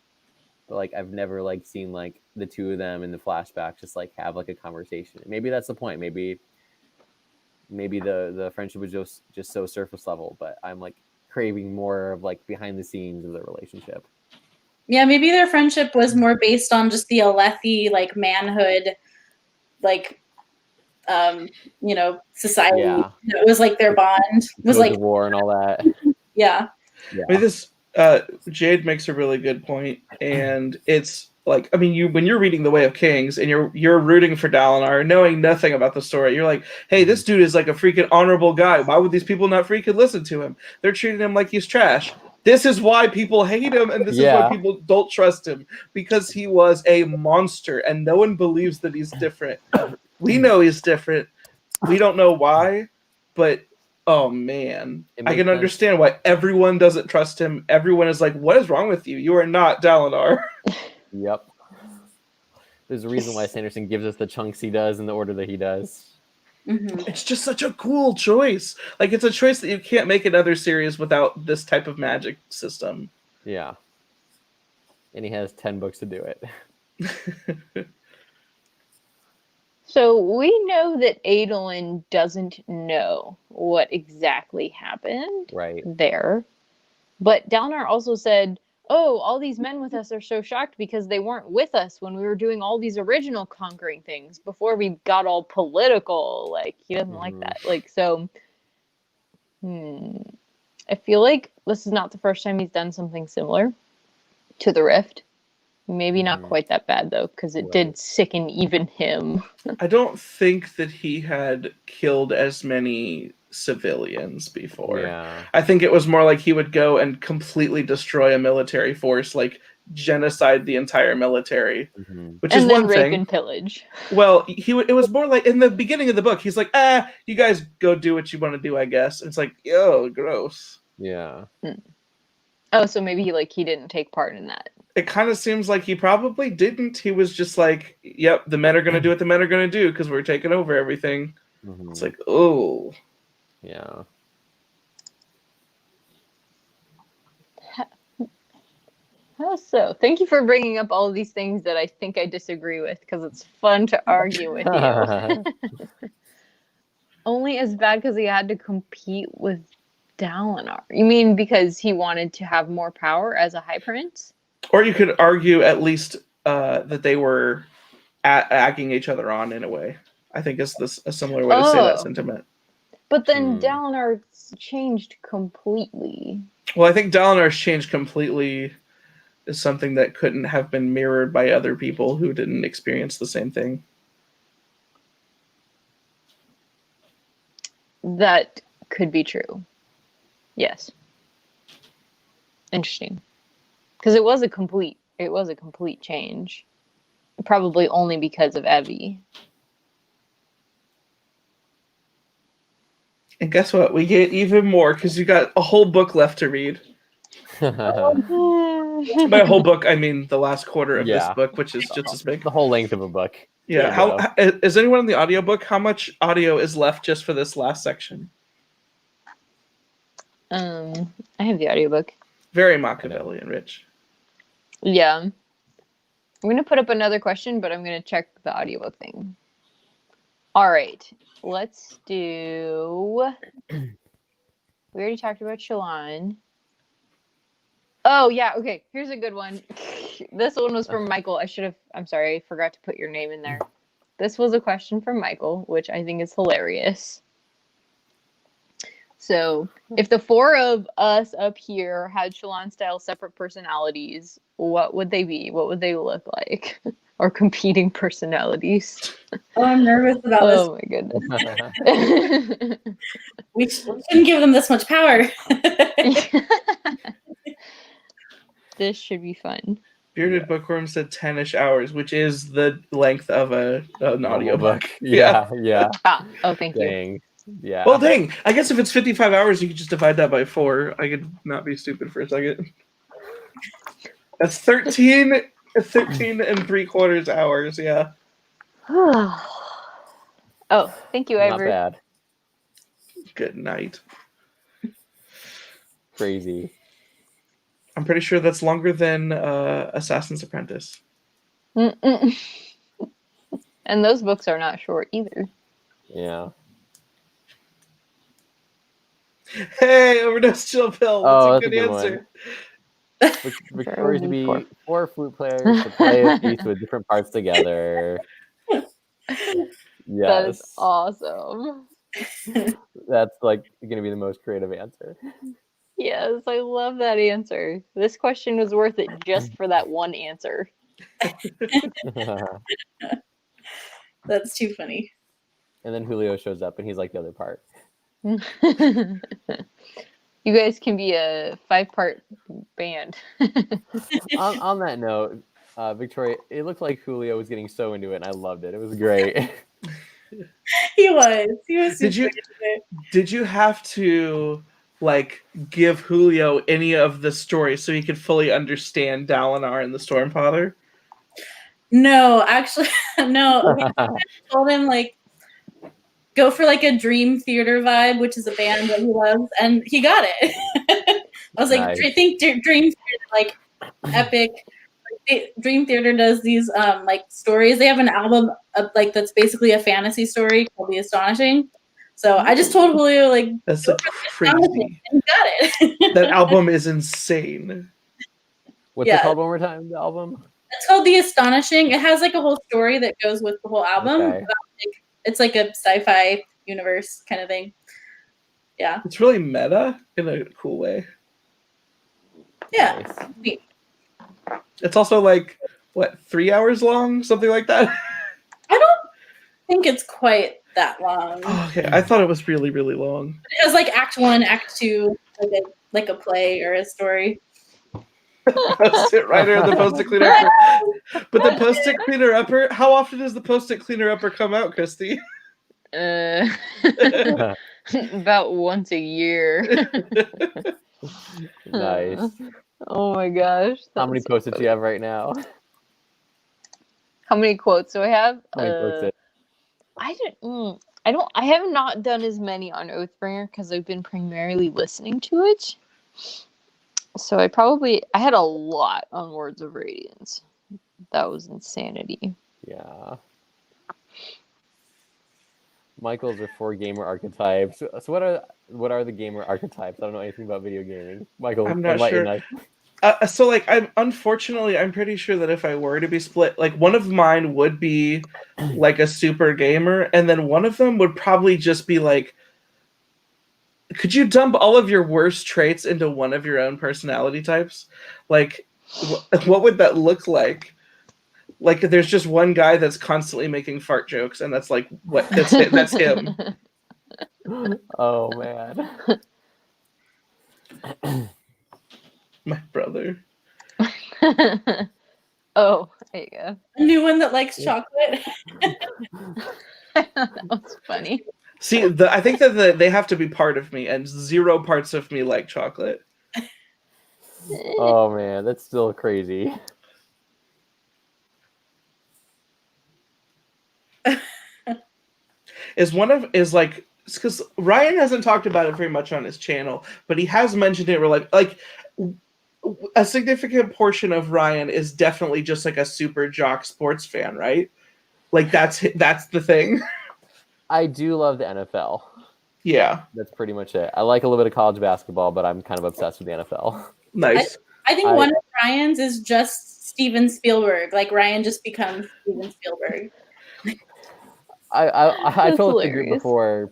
but like I've never like seen like the two of them in the flashback just like have like a conversation. Maybe that's the point. Maybe the friendship was just so surface level, but I'm like craving more of like behind the scenes of their relationship. Yeah, maybe their friendship was more based on just the Alethi like manhood, like society. Yeah. It was like their bond. It was Codes like of war and all that. Yeah. I mean, this Jade makes a really good point, and it's like, I mean, when you're reading The Way of Kings and you're rooting for Dalinar, knowing nothing about the story, you're like, hey, this dude is like a freaking honorable guy. Why would these people not freaking listen to him? They're treating him like he's trash. This is why people hate him, and this is why people don't trust him, because he was a monster, and no one believes that he's different. We know he's different. We don't know why, but oh man, I can understand why everyone doesn't trust him. Everyone is like, what is wrong with you? You are not Dalinar. Yep. There's a reason why Sanderson gives us the chunks he does in the order that he does. It's just such a cool choice. Like, it's a choice that you can't make in other series without this type of magic system. Yeah. And he has 10 books to do it. So we know that Adolin doesn't know what exactly happened there. But Dalinar also said, oh, all these men with us are so shocked because they weren't with us when we were doing all these original conquering things before we got all political. Like, he doesn't like that. Like, so, I feel like this is not the first time he's done something similar to the Rift. Maybe not quite that bad, though, because it did sicken even him. I don't think that he had killed as many civilians before. Yeah. I think it was more like he would go and completely destroy a military force, like genocide the entire military, which is one thing. And rape and pillage. Well, it was more like in the beginning of the book, he's like, you guys go do what you want to do, I guess. And it's like, yo, gross. Yeah. Oh, so maybe he didn't take part in that. It kind of seems like he probably didn't. He was just like, yep, the men are going to do what the men are going to do because we're taking over everything. It's like, oh. Yeah. How so? Thank you for bringing up all of these things that I think I disagree with, because it's fun to argue with you. Only as bad because he had to compete with Dalinar. You mean because he wanted to have more power as a High Prince? Or you could argue at least that they were agging each other on in a way. I think is a similar way to say that sentiment. But then Dalinar changed completely. Well, I think Dalinar's changed completely is something that couldn't have been mirrored by other people who didn't experience the same thing. That could be true. Yes. Interesting. Because it was a complete change. Probably only because of Evie. And guess what? We get even more because you got a whole book left to read. By a whole book, I mean the last quarter of this book, which is just as big. The whole length of a book. Yeah. How is anyone in the audiobook? How much audio is left just for this last section? I have the audiobook. Very Machiavellian, Rich. Yeah. I'm going to put up another question, but I'm going to check the audiobook thing. All right. Let's do... We already talked about Shallan. Oh, yeah. Okay. Here's a good one. This one was from Michael. I'm sorry. I forgot to put your name in there. This was a question from Michael, which I think is hilarious. So, if the four of us up here had Shallan-style separate personalities, what would they be? What would they look like? or competing personalities. Oh, I'm nervous about Oh my goodness. We shouldn't give them this much power. This should be fun. Bearded Bookworm said 10-ish hours, which is the length of an audiobook. Yeah. Oh, thank you. Dang. Yeah. Well, dang. I guess if it's 55 hours, you could just divide that by 4. I could not be stupid for a second. That's 13 and 3/4 hours, yeah. Oh, thank you, Not Ivory. bad. Good night. Crazy. I'm pretty sure that's longer than Assassin's Apprentice. Mm-mm. And those books are not short either. Yeah. Hey, overdose chill pill. That's a good answer. Victoria's to be 4 flute players to play a piece with different parts together. Yes. That is awesome. That's like going to be the most creative answer. Yes, I love that answer. This question was worth it just for that one answer. That's too funny. And then Julio shows up and he's like the other part. You guys can be a 5-part band. on that note, Victoria, it looked like Julio was getting so into it and I loved it. It was great. He was super Did you have to like give Julio any of the story so he could fully understand Dalinar and the Stormfather? No, actually, no. I told him like go for like a Dream Theater vibe, which is a band that he loves, and he got it. I was like, Nice. I think Dream Theater, like epic. Dream Theater does these like stories. They have an album like that's basically a fantasy story called The Astonishing. So I just told Julio like That's like crazy. and he got it. That album is insane. What's it called one more time, the album? It's called The Astonishing. It has like a whole story that goes with the whole album. Okay. About, like, it's like a sci-fi universe kind of thing. Yeah. It's really meta in a cool way. Yeah. Nice. Neat. It's also like, what, 3 hours long? Something like that? I don't think it's quite that long. Oh, okay, I thought it was really, really long. It has like Act 1, Act 2, like a play or a story. Post-it writer and the post-it cleaner upper. But the post-it cleaner upper, how often does the post-it cleaner upper come out, Christy? About once a year. Nice. Oh my gosh. How many post-its do you have right now? How many quotes do I have? How many post-its? I have not done as many on Oathbringer because I've been primarily listening to it. So I had a lot on Words of Radiance. That was insanity. Yeah. Michael's are 4 gamer archetypes. So what are the gamer archetypes? I don't know anything about video gaming. Michael, I'm not sure. So like I'm pretty sure that if I were to be split, like one of mine would be like a super gamer, and then one of them would probably just be like, could you dump all of your worst traits into one of your own personality types? Like, what would that look like? Like, there's just one guy that's constantly making fart jokes, and that's like what that's him. Oh man. My brother. Oh, there you go. A new one that likes chocolate. That was funny. See, I think that they have to be part of me, and 0 parts of me like chocolate. Oh man, that's still crazy. Because Ryan hasn't talked about it very much on his channel, but he has mentioned it. Where like a significant portion of Ryan is definitely just like a super jock sports fan, right? Like that's the thing. I do love the NFL. Yeah, that's pretty much it. I like a little bit of college basketball, but I'm kind of obsessed with the NFL. Nice. I think one of Ryan's is just Steven Spielberg. Like Ryan just becomes Steven Spielberg. I told the group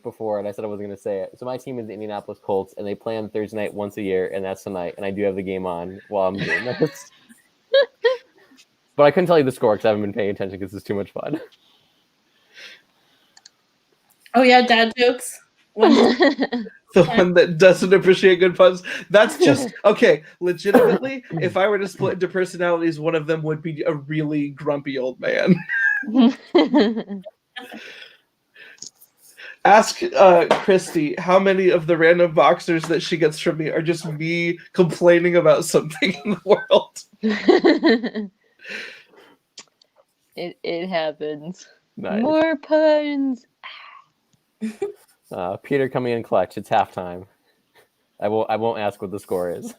before, and I said I wasn't going to say it. So my team is the Indianapolis Colts, and they play on Thursday night once a year, and that's tonight. And I do have the game on while I'm doing this. But I couldn't tell you the score because I haven't been paying attention because it's too much fun. Oh yeah, dad jokes. The one that doesn't appreciate good puns. That's just okay. Legitimately, if I were to split into personalities, one of them would be a really grumpy old man. Ask Christy how many of the random boxers that she gets from me are just me complaining about something in the world. It happens. Nice. More puns. Peter coming in clutch. It's halftime. I won't ask what the score is.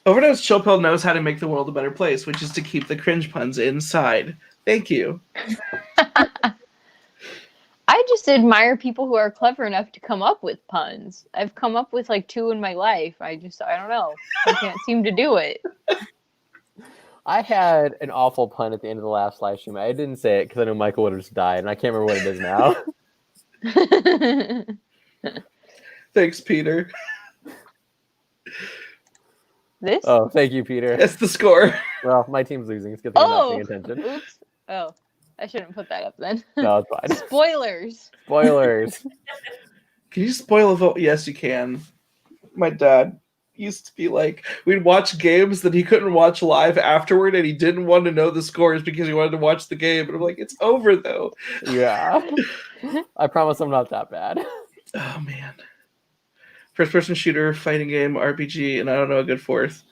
Overdose Chill Pill knows how to make the world a better place, which is to keep the cringe puns inside. Thank you. I just admire people who are clever enough to come up with puns. I've come up with like 2 in my life. I don't know. I can't seem to do it. I had an awful pun at the end of the last live stream. I didn't say it because I know Michael would have just died, and I can't remember what it is now. Thanks, Peter. This? Oh, thank you, Peter. That's the score. Well, my team's losing. It's good thing I'm not paying attention. Oops. Oh, I shouldn't put that up then. No, it's fine. Spoilers. Spoilers. Can you spoil a vote? Yes, you can. My dad used to be like, we'd watch games that he couldn't watch live afterward, and he didn't want to know the scores because he wanted to watch the game. And I'm like, it's over though. Yeah. I promise I'm not that bad. Oh man. First-person shooter, fighting game, RPG, and I don't know a good fourth.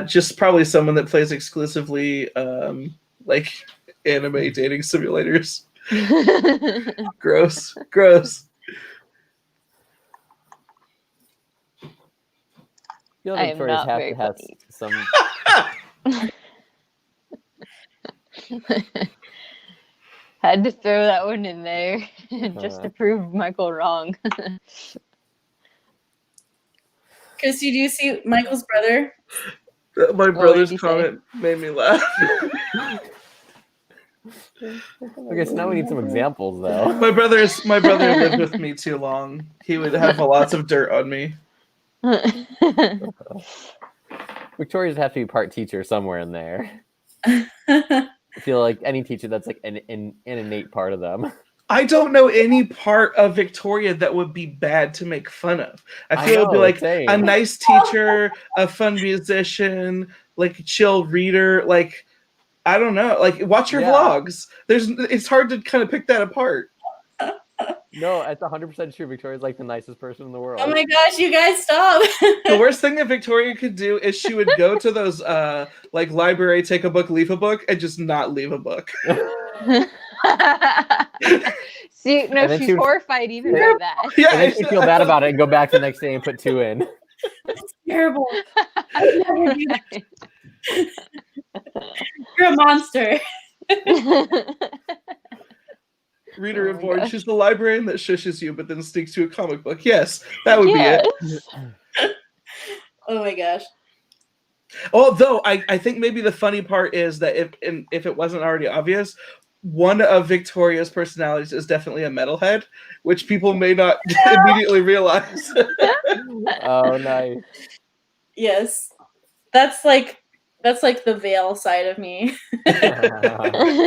Just probably someone that plays exclusively like anime dating simulators. Gross. I feel I like am Victoria's not have very to have funny. some. Had to throw that one in there just to prove Michael wrong. Christy, do you see Michael's brother? My What brother's did he say? comment made me laugh. Okay, so now we need some examples, though. My brother lived with me too long. He would have lots of dirt on me. Victoria's have to be part teacher somewhere in there. I feel like any teacher that's like an innate part of them. I don't know any part of Victoria that would be bad to make fun of. I feel it would be like same. a nice teacher, a fun musician, like a chill reader. Like, I don't know. Like, watch your vlogs. It's hard to kind of pick that apart. No, it's 100% true. Victoria's like the nicest person in the world. Oh my gosh, you guys stop. The worst thing that Victoria could do is she would go to those like library, take a book, leave a book, and just not leave a book. See, no, she's horrified even by that. Yeah, and then she'd feel bad about it and go back the next day and put 2 in. That's terrible. I'd never do that. You're a monster. Reader reborn. She's the librarian that shushes you, but then sneaks you a comic book. Yes, that would be it. Oh my gosh. Although I think maybe the funny part is that if it wasn't already obvious, one of Victoria's personalities is definitely a metalhead, which people may not immediately realize. Oh, nice. Yes. That's like the veil side of me. That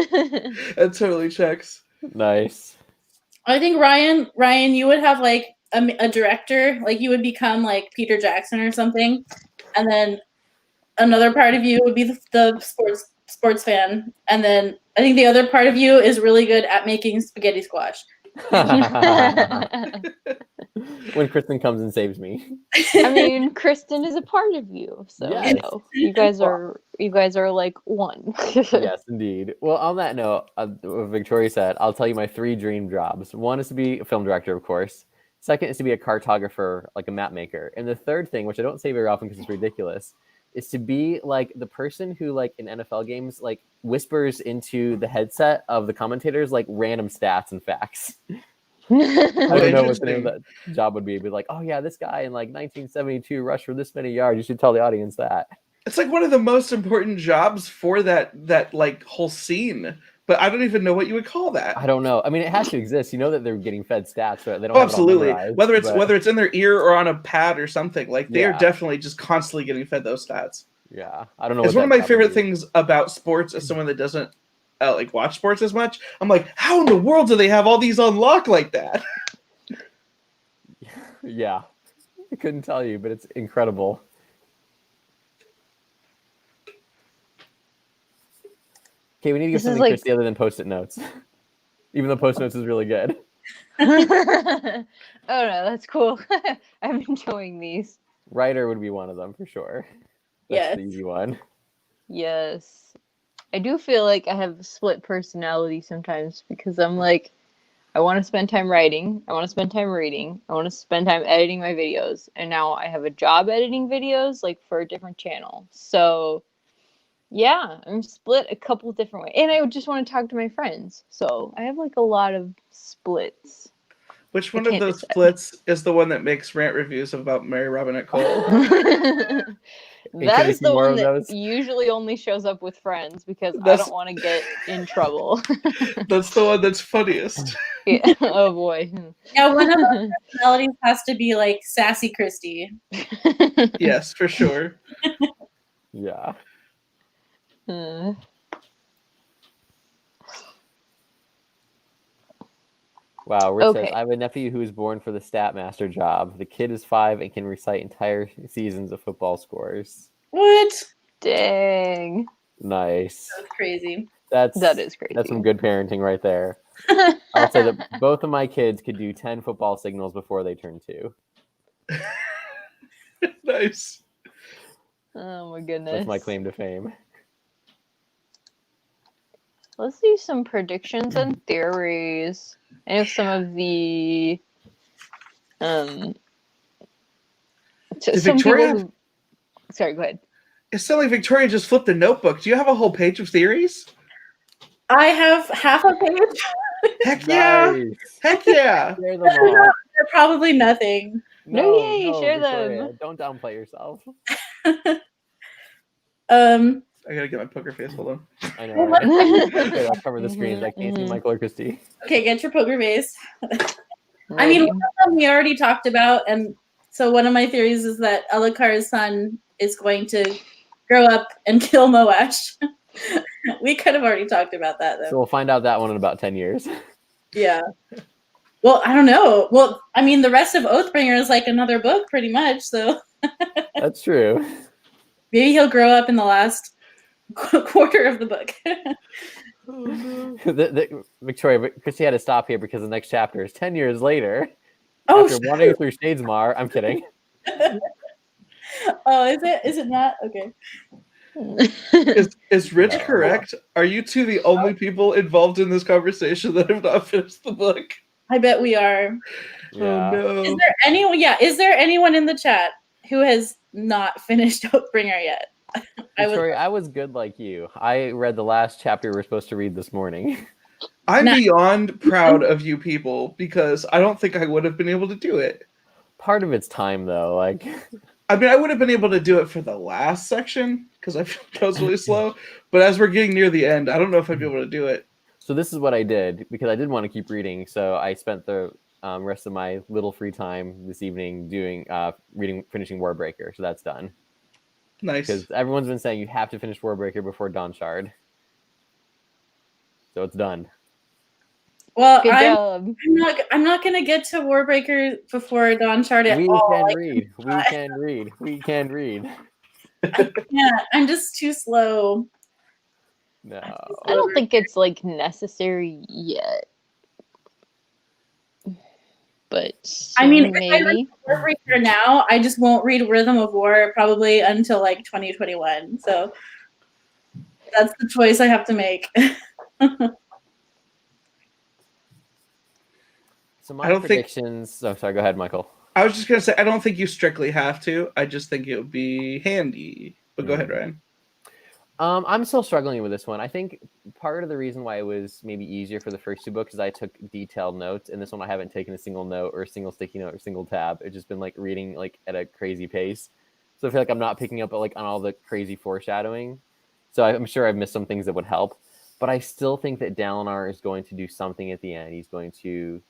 totally checks. Nice. I think Ryan, you would have like a director, like you would become like Peter Jackson or something, and then another part of you would be the sports fan, and then I think the other part of you is really good at making spaghetti squash. When Kristen comes and saves me. I mean, Kristen is a part of you, so Yes. you guys are like one. Yes, indeed. Well, on that note, what Victoria said, I'll tell you my 3 dream jobs. One is to be a film director, of course. Second is to be a cartographer, like a map maker. And the third thing, which I don't say very often because it's ridiculous, is to be like the person who, like in NFL games, like whispers into the headset of the commentators like random stats and facts. I don't know what the name of that job would be, but like, oh yeah, this guy in like 1972 rushed for this many yards. You should tell the audience that. It's like one of the most important jobs for that like whole scene. But I don't even know what you would call that. I don't know. I mean, it has to exist. You know that they're getting fed stats, so they don't Oh, have it all absolutely. memorized. Whether it's in their ear or on a pad or something, like they are Yeah. definitely just constantly getting fed those stats. Yeah, I don't know. It's what one of that my favorite probably- things about sports as someone that doesn't like watch sports as much. I'm like, how in the world do they have all these on lock like that? Yeah, I couldn't tell you, but it's incredible. Okay, we need to give This is something like- Christy other than Post-it notes. Even though Post-it notes is really good. Oh no, that's cool. I'm enjoying these. Writer would be one of them for sure. That's Yes. the easy one. Yes. I do feel like I have a split personality sometimes because I'm like, I want to spend time writing, I want to spend time reading, I want to spend time editing my videos, and now I have a job editing videos like for a different channel. So yeah, I'm split a couple different ways. And I just want to talk to my friends. So I have like a lot of splits. Which I one of can't those decide. splits is the one that makes rant reviews about Mary Robinette Cole? That can we is see the more one of that those? usually only shows up with friends because I That's- don't want to get in trouble. That's the one that's funniest. Yeah. Oh boy. Yeah, one of our personalities has to be like sassy Christy. Yes, for sure. Yeah. Uh, Wow, Rich says, Okay. I have a nephew who was born for the stat master job. The kid is 5 and can recite entire seasons of football scores. What? Dang. Nice. That's crazy. That's That is crazy. That's some good parenting right there. I would say that both of my kids could do 10 football signals before they turn 2. Nice. Oh my goodness. That's my claim to fame. Let's do some predictions and theories. I know some of the Did some Victoria- people who... Sorry, go ahead. It's not like Victoria just flipped a notebook. Do you have a whole page of theories? I have half a page. Heck yeah! Nice. Heck yeah! Share them all. They're probably nothing. No, yay, share Victoria, them. Don't downplay yourself. I gotta get my poker face. Hold on. I know. Right? Okay, I'll cover the screens. I can't see Mhm. Michael or Christy. Okay, get your poker face. I mean, one of them we already talked about, and so one of my theories is that Elhokar's son is going to grow up and kill Moash. We could have already talked about that, though. So we'll find out that one in about 10 years. Yeah. Well, I don't know. Well, I mean, the rest of Oathbringer is like another book, pretty much. So That's true. maybe he'll grow up in the last quarter of the book. Victoria, Christy had to stop here because the next chapter is 10 years later. Oh, After wandering through Shadesmar. I'm kidding. oh, is it? Is it not? Okay. Is Rich No. correct? Are you two the only people involved in this conversation that have not finished the book? I bet we are. Yeah. Oh Is no. there anyone? Yeah. Is there anyone in the chat who has not finished Oathbringer yet? Victoria, I was good like you. I read the last chapter we were supposed to read this morning. I'm Nah. beyond proud of you people because I don't think I would have been able to do it. Part of it's time, though. Like, I mean, I would have been able to do it for the last section because I feel like I was really slow. But as we're getting near the end, I don't know if I'd be able to do it. so this is what I did because I did want to keep reading. So I spent the rest of my little free time this evening doing finishing Warbreaker. So that's done. Nice. Because everyone's been saying you have to finish Warbreaker before Dawn Shard. So it's done. Well, Good job. I'm not gonna get to Warbreaker before Dawn Shard at We all. can Like, read. We can read. We can read. yeah, I'm just too slow. No. I don't think it's like necessary yet. But I mean, soon, if I maybe. Warbreaker now, I just won't read Rhythm of War probably until like 2021. So that's the choice I have to make. So I my don't think- predictions. Oh, sorry. Go ahead, Michael. I was just gonna say I don't think you strictly have to. I just think it would be handy. But go ahead, Ryan. I'm still struggling with this one. I think part of the reason why it was maybe easier for the first 2 books is I took detailed notes, and this one I haven't taken a single note or a single sticky note or single tab. It's just been like reading like at a crazy pace. So I feel like I'm not picking up like on all the crazy foreshadowing. So I'm sure I've missed some things that would help. But I still think that Dalinar is going to do something at the end. He's going to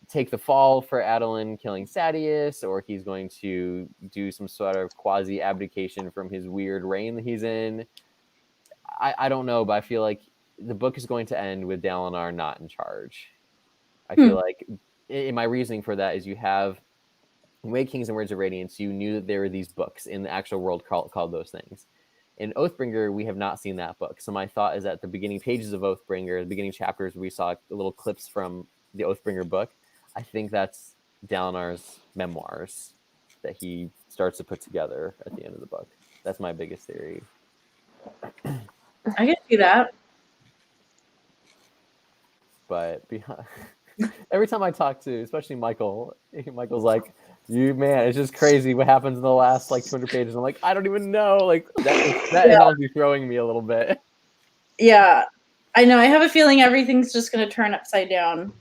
take the fall for Adolin killing Sadeas, or he's going to do some sort of quasi abdication from his weird reign that he's in. I don't know, but I feel like the book is going to end with Dalinar not in charge. I feel like in my reasoning for that is you have Way Kings and Words of Radiance, you knew that there were these books in the actual world called those things. In Oathbringer, we have not seen that book. So my thought is at the beginning pages of Oathbringer, the beginning chapters, we saw little clips from the Oathbringer book. I think that's Dalinar's memoirs that he starts to put together at the end of the book. That's my biggest theory. I can see that. But every time I talk to, especially Michael's like, man, it's just crazy what happens in the last like 200 pages. I'm like, I don't even know. Like that is honestly throwing me a little bit. Yeah, I know. I have a feeling everything's just going to turn upside down.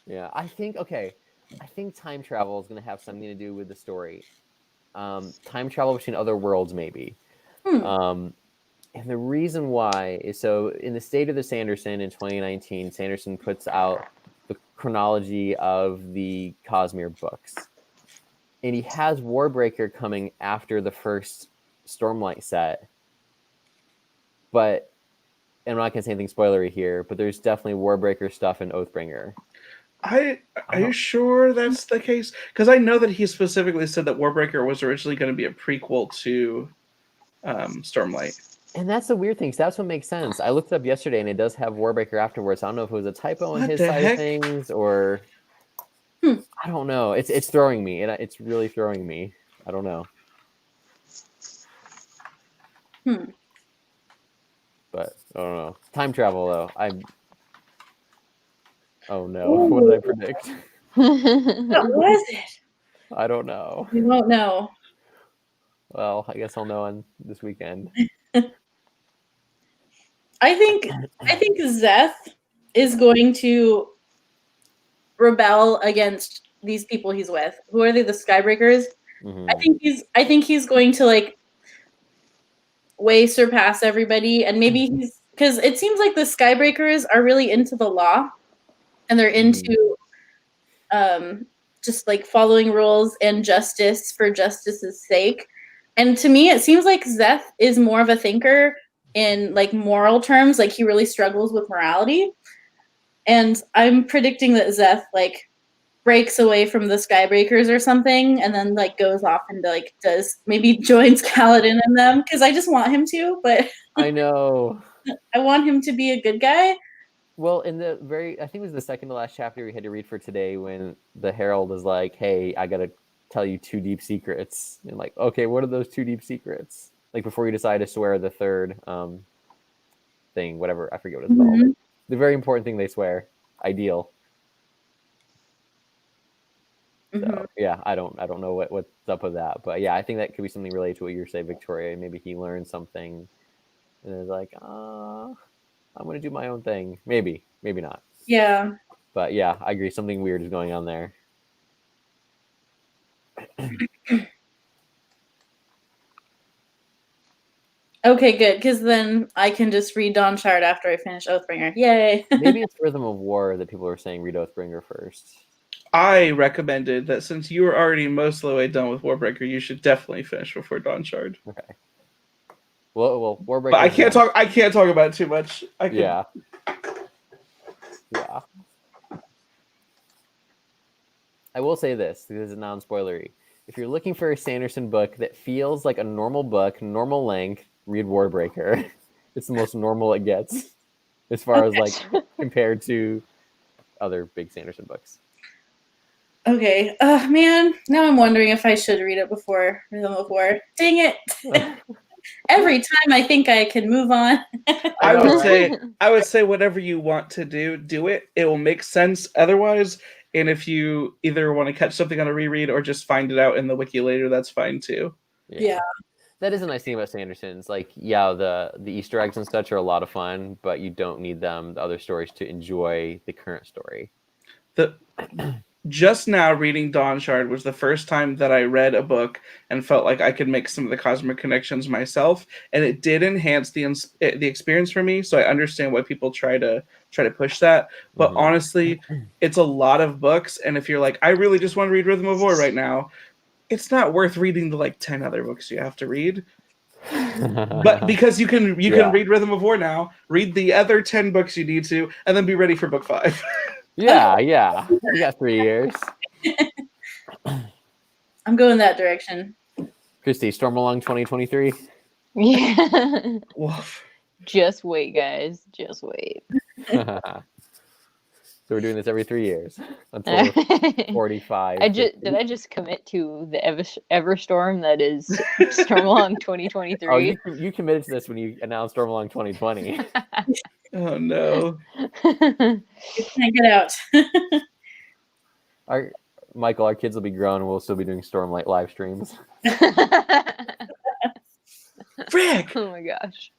Yeah, I think time travel is going to have something to do with the story. Time travel between other worlds, maybe. And the reason why is so in the State of the Sanderson in 2019, Sanderson puts out the chronology of the Cosmere books. And he has Warbreaker coming after the first Stormlight set. But, and I'm not going to say anything spoilery here, but there's definitely Warbreaker stuff in Oathbringer. Are you sure that's the case? Because I know that he specifically said that Warbreaker was originally going to be a prequel to Stormlight. And that's the weird thing. So that's what makes sense. I looked it up yesterday, and it does have Warbreaker afterwards. I don't know if it was a typo on his side of things or I don't know. It's throwing me. It's really throwing me. I don't know. But I don't know. Time travel though. Oh no! Ooh. What did I predict? What was it? I don't know. You won't know. Well, I guess I'll know on this weekend. I think Szeth is going to rebel against these people he's with. Who are they? The Skybreakers. I think he's going to like way surpass everybody, and maybe he's because it seems like the Skybreakers are really into the law, and they're into just like following rules and justice for justice's sake. And to me, it seems like Szeth is more of a thinker in like moral terms. Like he really struggles with morality. And I'm predicting that Szeth like breaks away from the Skybreakers or something, and then like goes off and like maybe joins Kaladin and them, because I just want him to, but I know. I want him to be a good guy. Well, in the I think it was the second to last chapter we had to read for today, when the Herald is like, hey, I gotta tell you 2 deep secrets. And like, okay, what are those 2 deep secrets? Like before you decide to swear the third thing, whatever, I forget what it's called. The very important thing they swear, ideal. So yeah, I don't know what's up with that, but yeah, I think that could be something related to what you're saying, Victoria. Maybe he learned something and is like, I'm gonna do my own thing. Maybe not. Yeah. But yeah, I agree. Something weird is going on there. Okay, good, because then I can just read Dawn Shard after I finish Oathbringer. Yay! Maybe it's Rhythm of War that people are saying read Oathbringer first. I recommended that since you were already most of the way done with Warbreaker, you should definitely finish before Dawn Shard. Okay. Well, Warbreaker. But I can't talk about it too much. Yeah. I will say this, because it's non-spoilery. If you're looking for a Sanderson book that feels like a normal book, normal length, read Warbreaker. It's the most normal it gets, as far as like compared to other big Sanderson books. Okay. Man, now I'm wondering if I should read it before Rhythm of War. Dang it! Every time I think I can move on. I would say whatever you want to do it. It will make sense otherwise. And if you either want to catch something on a reread or just find it out in the wiki later, that's fine too. Yeah. That is a nice thing about Sanderson's. Like, yeah, the Easter eggs and such are a lot of fun, but you don't need the other stories to enjoy the current story. just now reading Dawn Shard was the first time that I read a book and felt like I could make some of the cosmic connections myself, and it did enhance the experience for me. So I understand why people try to push that. But honestly, it's a lot of books, and if you're like, I really just want to read Rhythm of War right now, it's not worth reading the like 10 other books you have to read. But because you can read Rhythm of War now, read the other 10 books you need to, and then be ready for book 5. Yeah. We got 3 years. I'm going that direction. Christy, Stormalong 2023. Yeah. Woof. Just wait, guys. Just wait. So we're doing this every 3 years until 45. Did I just commit to the Everstorm that is Stormalong 2023? Oh, you committed to this when you announced Stormalong 2020. Oh no. You can't get out. Michael, our kids will be grown and we'll still be doing Stormlight live streams. Frick! Oh my gosh.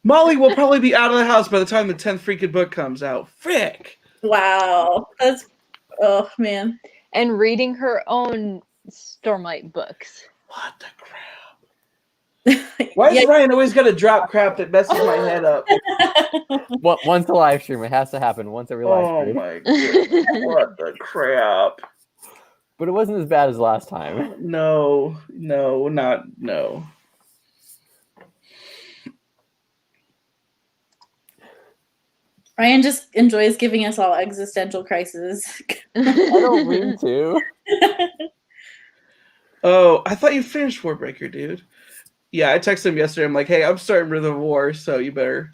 Molly will probably be out of the house by the time the 10th freaking book comes out. Frick! Wow. Oh man. And reading her own Stormlight books. What the crap? Why is Ryan always got to drop crap that messes my head up? Once a live stream, it has to happen once every live stream. Oh my goodness. What the crap? But it wasn't as bad as last time. No. Ryan just enjoys giving us all existential crises. I don't mean to. Oh, I thought you finished Warbreaker, dude. Yeah, I texted him yesterday. I'm like, hey, I'm starting Rhythm of War, so you better.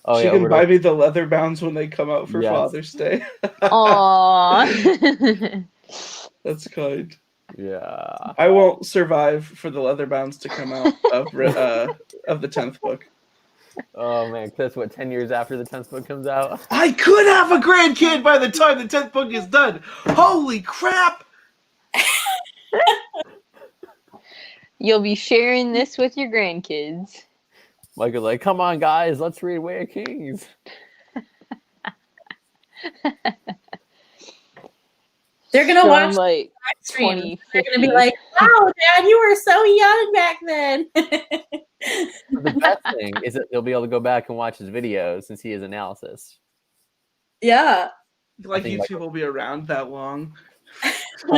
Oh, she can buy me the leather bounds when they come out for Father's Day. Aww. That's kind. Yeah. I won't survive for the leather bounds to come out of the 10th book. Oh man, that's what 10 years after the 10th book comes out. I could have a grandkid by the time the 10th book is done. Holy crap! You'll be sharing this with your grandkids. Michael's like, come on guys, let's read Way of Kings. They're gonna watch like stream. They're gonna be like, "Wow, Dad, you were so young back then." The best thing is that they'll be able to go back and watch his videos since he has analysis. Yeah. Like YouTube will be around that long. I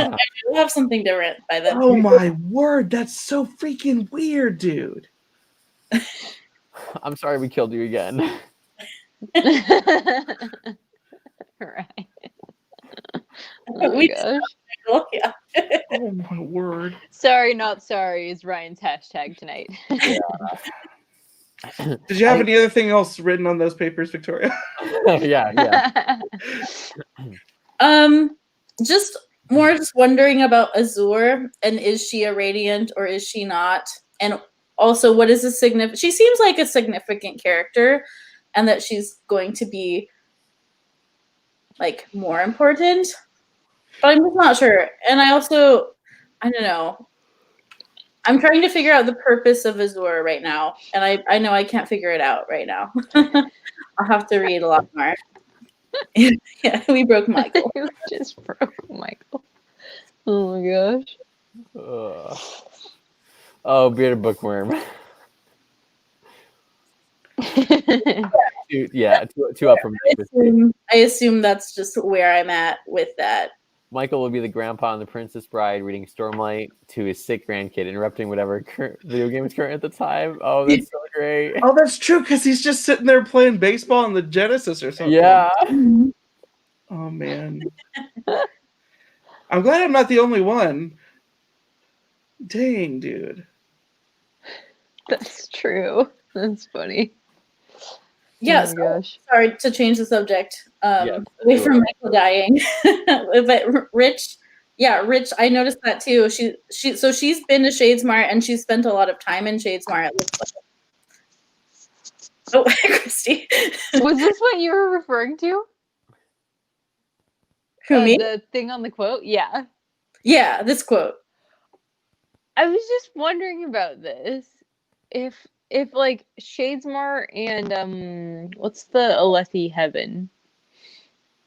do have something different by then. Oh my word, that's so freaking weird, dude. I'm sorry we killed you again. Right. Oh my gosh. Yeah. Oh my word. Sorry, not sorry is Ryan's hashtag tonight. Yeah. Did you have anything else written on those papers, Victoria? Yeah. Just wondering about Azure, and is she a Radiant or is she not? And also, what is the significant? She seems like a significant character, and that she's going to be like more important, but I'm just not sure. And I don't know. I'm trying to figure out the purpose of Azure right now, and I know I can't figure it out right now. I'll have to read a lot more. Yeah, we broke Michael. We just broke Michael. Oh my gosh. Oh, bearded bookworm. Two up from me. I assume that's just where I'm at with that. Michael will be the grandpa in The Princess Bride reading Stormlight to his sick grandkid, interrupting whatever video game is current at the time. Oh, that's so great. Oh, that's true, because he's just sitting there playing baseball on the Genesis or something. Yeah. Oh, man. I'm glad I'm not the only one. Dang, dude. That's true. That's funny. Yes. Oh my gosh. Sorry to change the subject. Away from Michael dying. But Rich, I noticed that too. She's been to Shadesmart and she's spent a lot of time in Shadesmart. It looks like. Oh, Christy. Was this what you were referring to? Who, me? The thing on the quote? Yeah. Yeah, this quote. I was just wondering about this. If if like Shadesmar and what's the Alethi Heaven?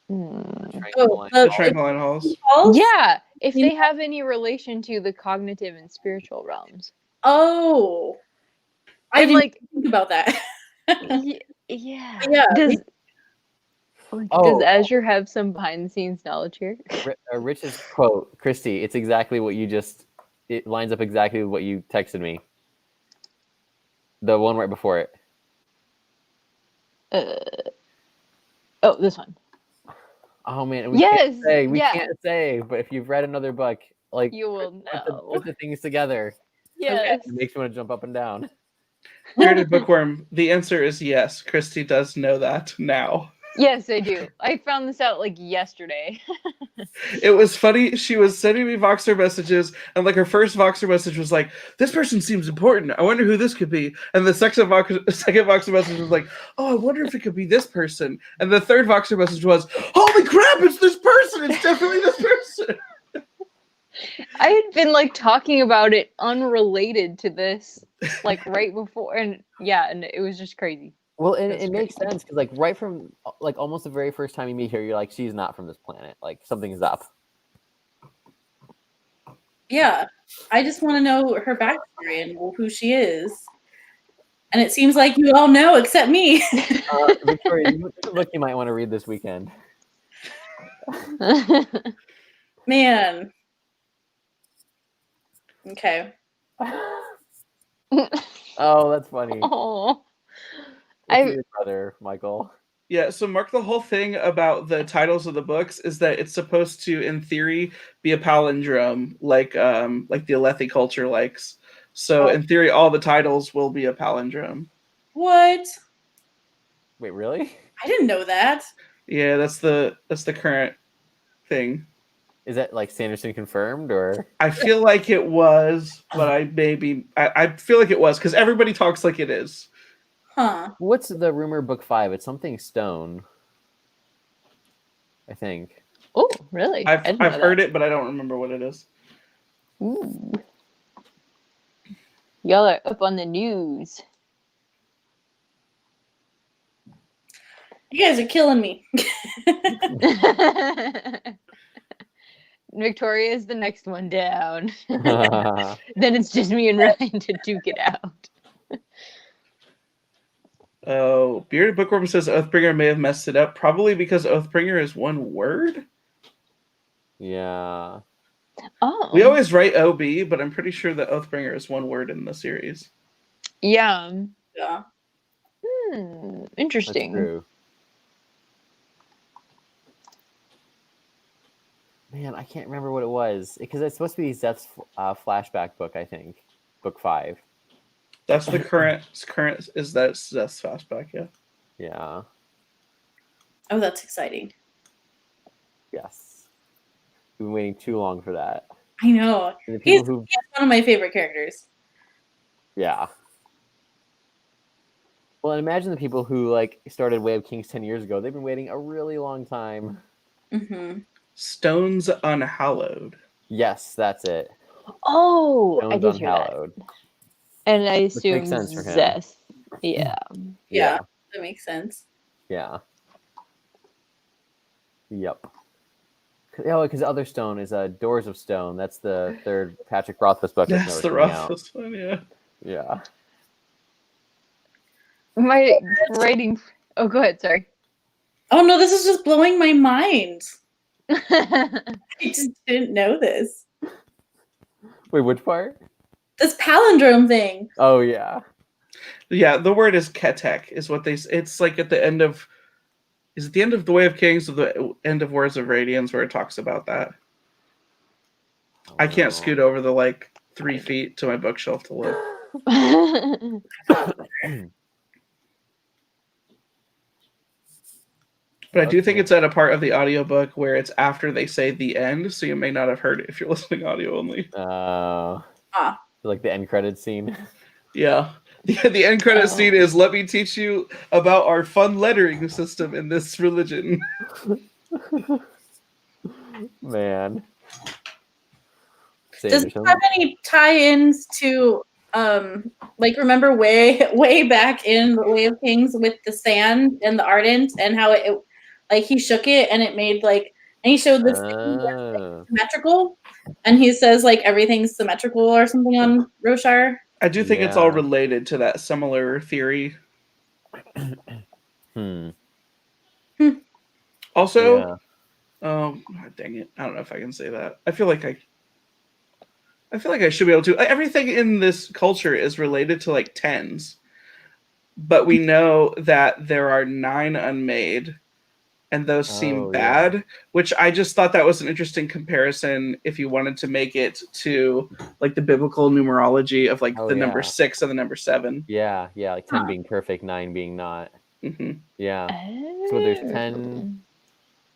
Tranquil The the- Tranquil Line Halls. False? Yeah, if You they have any relation to the cognitive and spiritual realms. Oh, I And didn't like, think about that. yeah. Yeah, Does Oh. Azure have some behind the scenes knowledge here? Rich's quote, Christy, it's exactly what you just, it lines up exactly with what you texted me. The one right before it. Oh, this one. Oh man, we Yes, can't say, yeah. can't say, but if you've read another book, like You will know. put the things together, Yes. it makes you want to jump up and down. Bearded Bookworm, the answer is yes. Christy does know that now. Yes, I do. I found this out like yesterday. It was funny. She was sending me Voxer messages, and like her first Voxer message was like, "This person seems important. I wonder who this could be." And the second Voxer message was like, "Oh, I wonder if it could be this person." And the third Voxer message was, "Holy crap! It's this person. It's definitely this person." I had been like talking about it unrelated to this, like right before, and yeah, and it was just crazy. Well, and That's it makes sense because like right from like almost the very first time you meet her, you're like, she's not from this planet. Like something's up. Yeah, I just want to know her backstory and who she is. And it seems like you all know except me. Victoria, this is a book you might want to read this weekend. Man. Okay. Oh, that's funny. Oh, What's your brother, Michael? Yeah, so Mark, the whole thing about the titles of the books is that it's supposed to, in theory, be a palindrome, like the Alethi culture likes. So in theory, all the titles will be a palindrome. What? Wait, really? I didn't know that. Yeah, that's the current thing. Is that like Sanderson confirmed or? I feel like it was, but I feel like it was because everybody talks like it is. Huh. What's the rumor book 5? It's something stone. I think. oh, really? I've heard it, but I don't remember what it is. Ooh. Y'all are up on the news. You guys are killing me. Victoria is the next one down. Then it's just me and Ryan to duke it out. Oh, Bearded Bookworm says Oathbringer may have messed it up, probably because Oathbringer is one word. Yeah. Oh. We always write OB, but I'm pretty sure that Oathbringer is one word in the series. Yeah. Yeah. Interesting. That's true. Man, I can't remember what it was because it's supposed to be Zeth's flashback book. I think book 5. That's the current is that Zeth's flashback, yeah. Yeah. Oh, that's exciting. Yes. We've been waiting too long for that. I know. And the He's people who, one of my favorite characters. yeah. Well, and imagine the people who like started Way of Kings 10 years ago. They've been waiting a really long time. Mm-hmm. Stones Unhallowed. Yes, that's it. Oh, Stones I did hear that. Unhallowed. And I assume makes sense for him. Zeth. Yeah. Yeah, that makes sense. Yeah. Yep. Yeah, because the other stone is Doors of Stone. That's the third Patrick Rothfuss book. That's the Rothfuss one, yeah. Yeah. My writing. Oh, go ahead. Sorry. Oh no, this is just blowing my mind. I just didn't know this. Wait, which part? This palindrome thing. Oh yeah. Yeah, the word is Ketek, is what it's like at the end of is it the end of The Way of Kings or the end of Words of Radiance where it talks about that? I can't scoot over the like 3 feet to my bookshelf to look. But I do think it's at a part of the audiobook where it's after they say the end, so you may not have heard it if you're listening audio only. Like the end credits scene. Yeah. The end credit scene is, let me teach you about our fun lettering system in this religion. Man. Does it have any tie-ins to like remember way back in the Way of Kings with the sand and the ardent and how it like he shook it and it made like, and he showed this symmetrical, and he says like everything's symmetrical or something on Roshar. I do think it's all related to that similar theory. Also, dang it, I don't know if I can say that. I feel like I should be able to. Everything in this culture is related to like 10s, but we know that there are 9 unmade, and those seem bad. Which I just thought that was an interesting comparison if you wanted to make it to like the biblical numerology of like the number 6 and the number 7. Yeah, like 10 being perfect, 9 being not. Yeah. So there's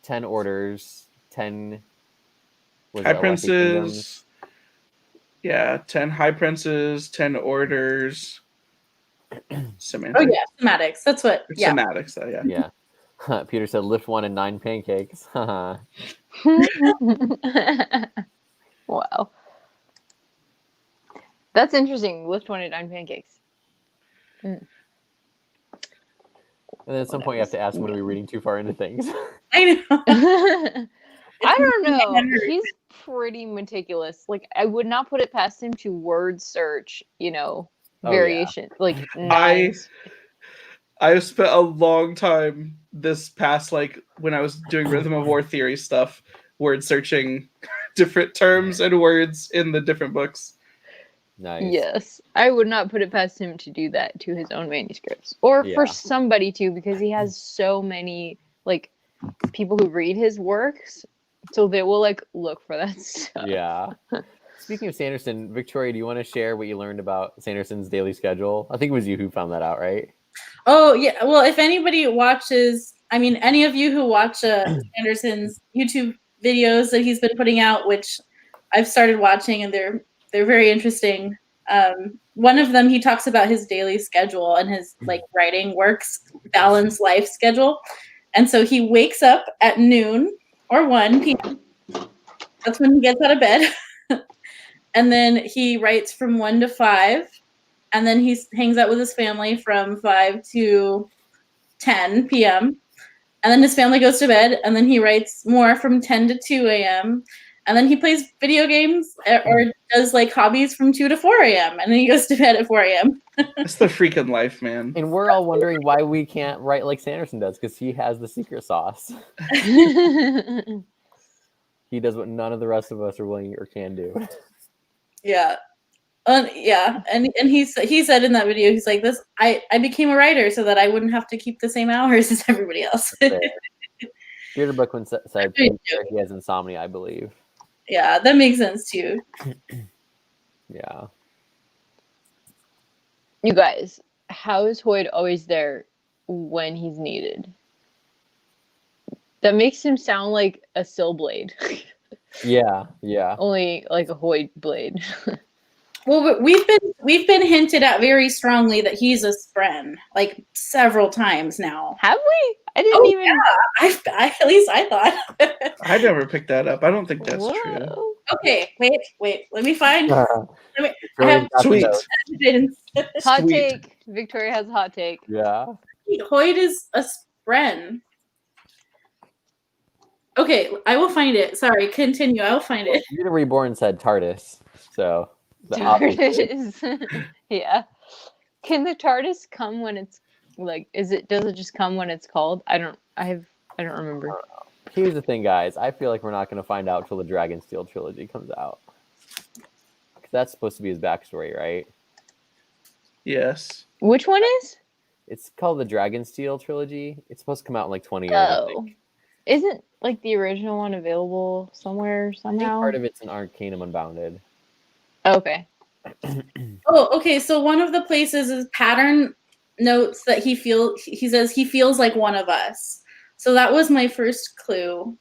10 orders, 10 high princes. Yeah, 10 high princes, 10 orders. Semantics. Oh yeah, schematics. That's what. Yeah. Schematics. Yeah. Peter said, "Lift 1 and 9 pancakes." Wow. That's interesting. Lift 1 and 9 pancakes. And then at some point you have to ask, when are we reading too far into things? I know. I don't know. He's pretty meticulous. Like, I would not put it past him to word search, variation. Like, nice. I've spent a long time this past, like, when I was doing Rhythm of War theory stuff, word searching different terms and words in the different books. Nice. Yes. I would not put it past him to do that to his own manuscripts. Or for somebody to, because he has so many, like, people who read his works, so they will, like, look for that stuff. Yeah. Speaking of Sanderson, Victoria, do you want to share what you learned about Sanderson's daily schedule? I think it was you who found that out, right? Oh, yeah. Well, if anybody watches, any of you who watch Sanderson's YouTube videos that he's been putting out, which I've started watching, and they're very interesting. One of them, he talks about his daily schedule and his like writing works balance life schedule. And so he wakes up at noon or 1 p.m. That's when he gets out of bed. And then he writes from 1 to 5. And then he hangs out with his family from 5 to 10 p.m. And then his family goes to bed. And then he writes more from 10 to 2 a.m. And then he plays video games or does like hobbies from 2 to 4 a.m. And then he goes to bed at 4 a.m. It's the freaking life, man. And we're all wondering why we can't write like Sanderson does, because he has the secret sauce. He does what none of the rest of us are willing or can do. Yeah. Yeah. And he said in that video, he's like, I became a writer so that I wouldn't have to keep the same hours as everybody else. Peter Bookman said he has insomnia, I believe. Yeah, that makes sense too. Yeah. You guys, how is Hoyd always there when he's needed? That makes him sound like a Syl blade. Yeah. Only like a Hoyd blade. Well, we've been hinted at very strongly that he's a Spren, like several times now. Have we? I didn't even. Yeah, at least I thought. I never picked that up. I don't think that's true. Okay, wait. Let me find. Sweet. Hot take. Victoria has a hot take. Yeah. Hoyd is a Spren. Okay, I will find it. Sorry, continue. I will find it. Peter Reborn said TARDIS, so. TARDIS. Yeah. Can the TARDIS come when it's like? Does it just come when it's called? I don't remember. Here's the thing, guys. I feel like we're not going to find out till the Dragonsteel trilogy comes out. That's supposed to be his backstory, right? Yes. Which one is? It's called the Dragonsteel trilogy. It's supposed to come out in like 20 years. Oh. Isn't like the original one available somewhere somehow? I think part of it's in Arcanum Unbounded. Okay. Oh, okay. So one of the places is Pattern notes that he says he feels like one of us. So that was my first clue.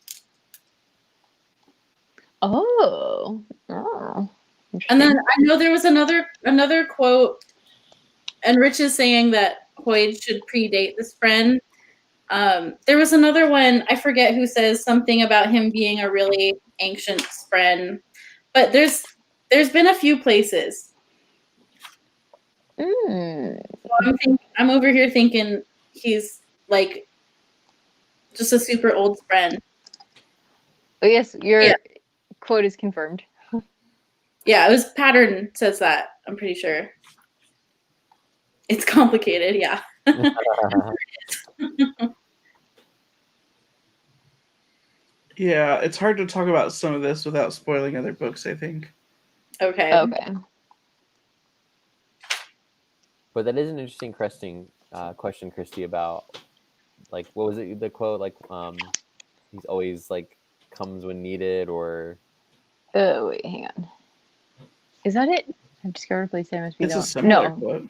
Oh. And then I know there was another quote, and Rich is saying that Hoyd should predate this friend. There was another one, I forget who says something about him being a really ancient Spren. But there's been a few places. So I'm over here thinking he's like just a super old friend. Oh, yes, your quote is confirmed. Yeah, it was Pattern says that. I'm pretty sure. It's complicated, yeah. Yeah, it's hard to talk about some of this without spoiling other books, I think. Okay. But that is an interesting question, Christy, about like what was it? The quote like he's always like comes when needed, or Oh wait, hang on. Is that it? I've discovered a place that must be It's a the similar quote.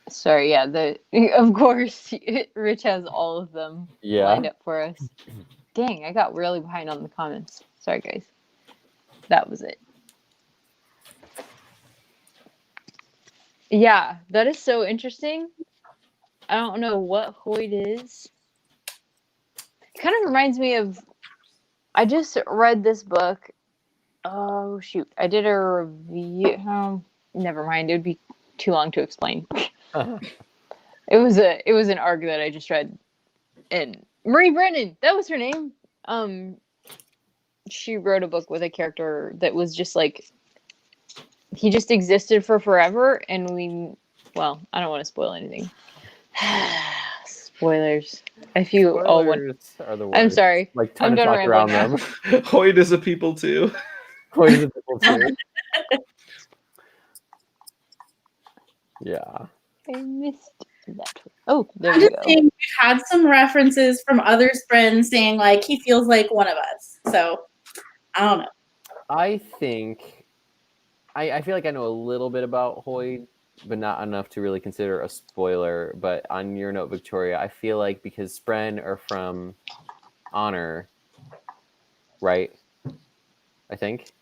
Sorry, yeah. Of course, Rich has all of them lined up for us. Dang, I got really behind on the comments. Sorry, guys. That was it. Yeah, that is so interesting. I don't know what Hoyd is. It kind of reminds me of. I just read this book. Oh shoot! I did a review. Oh, never mind. It would be too long to explain. It was an arc that I just read, and Marie Brennan, that was her name. She wrote a book with a character that was just like he just existed for forever, and I don't want to spoil anything. Spoilers. If you all want, are the worst. I'm sorry. Like trying to talk around them. Hoyd is a people too. Hoyd is a people too. Yeah. I missed that. Oh, there I'm we just go. saying we've had some references from other friends saying like he feels like one of us. So I don't know. I think I feel like I know a little bit about Hoyd, but not enough to really consider a spoiler. But on your note, Victoria, I feel like because Spren are from Honor, right? I think.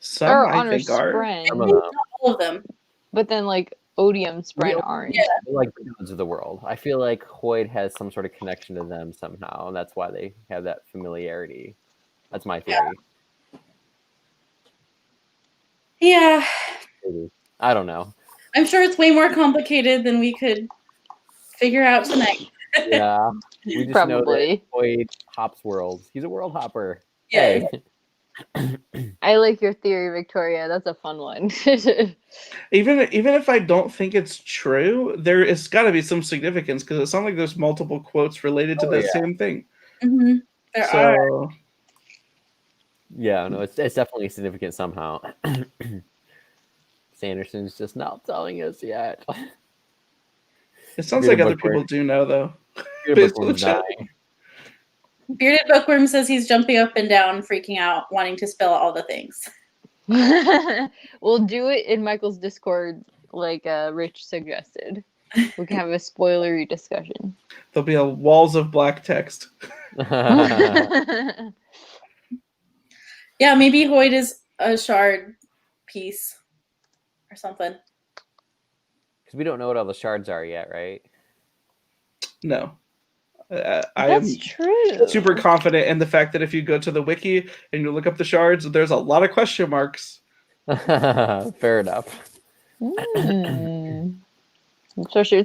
Some or I Honor think are. Spren, Some of them. All of them. but then like Odium Spren aren't. Yeah. Like the gods of the world. I feel like Hoyd has some sort of connection to them somehow, and that's why they have that familiarity. That's my theory. Yeah. Maybe. I don't know. I'm sure it's way more complicated than we could figure out tonight. Yeah. We just know that Hoyd hops worlds. He's a world hopper. Yeah. Hey. I like your theory, Victoria. That's a fun one. Even if I don't think it's true, there is got to be some significance because it sounds like there's multiple quotes related to that same thing. Mm-hmm. There are. Yeah, no, it's definitely significant somehow. Sanderson's just not telling us yet. It sounds like other people do know, though. Bearded Bookworm says he's jumping up and down, freaking out, wanting to spill all the things. We'll do it in Michael's Discord, like Rich suggested. We can have a spoilery discussion. There'll be walls of black text. Yeah, maybe Hoyd is a shard piece or something. Because we don't know what all the shards are yet, right? No. I That's am true. super confident in the fact that if you go to the wiki and you look up the shards, there's a lot of question marks. Fair enough.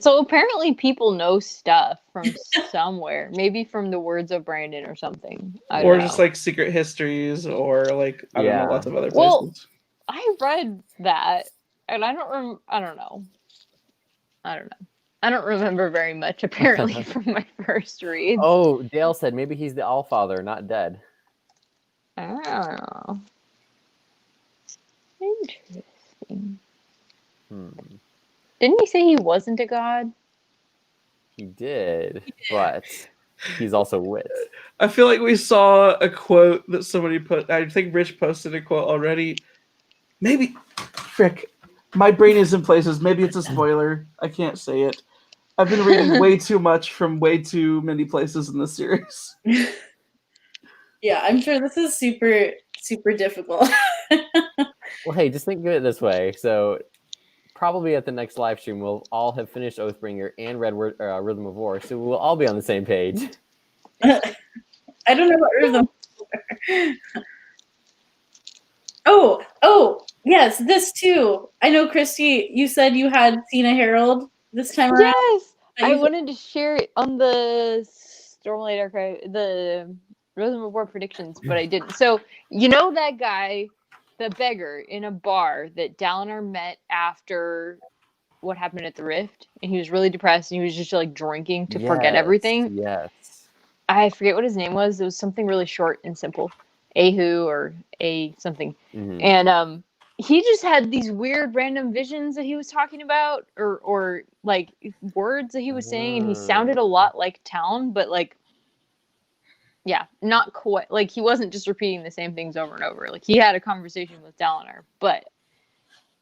So apparently people know stuff from somewhere. Maybe from the words of Brandon or something. Or just like secret histories or like, I don't know, lots of other places. Well, I read that and I don't know. I don't remember very much, apparently, from my first read. Oh, Dale said maybe he's the Allfather, not dead. Oh. Interesting. Didn't he say he wasn't a god? He did, but he's also wit. I feel like we saw a quote that somebody put. I think Rich posted a quote already. Maybe, frick, my brain is in places. Maybe it's a spoiler. I can't say it. I've been reading way too much from way too many places in this series. Yeah, I'm sure this is super, super difficult. Well, hey, just think of it this way. So probably at the next live stream, we'll all have finished Oathbringer and read Rhythm of War, so we'll all be on the same page. I don't know what Rhythm. Oh, yes, this too. I know, Christy, you said you had seen a Herald this time around. Yes, that I you- wanted to share it on the Stormlight Archive, the Rhythm of War predictions, but I didn't. So you know that guy, the beggar in a bar that Dalinar met after what happened at the Rift, and he was really depressed, and he was just like drinking to forget everything. Yes. I forget what his name was. It was something really short and simple, Ahu or A something, and he just had these weird random visions that he was talking about, or like words that he was saying, and he sounded a lot like Talon, but like, yeah, not quite. Like he wasn't just repeating the same things over and over. Like he had a conversation with Dalinar, but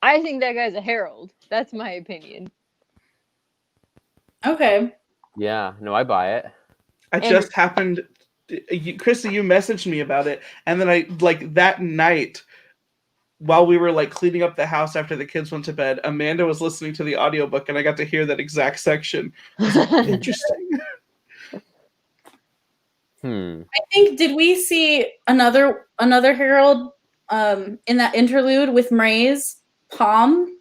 I think that guy's a herald. That's my opinion. Okay. Yeah. No, I buy it. I just happened, Christy, you messaged me about it, and then I, like, that night, while we were, like, cleaning up the house after the kids went to bed, Amanda was listening to the audiobook, and I got to hear that exact section. Interesting. I think, did we see another Herald in that interlude with Mraize? Palm?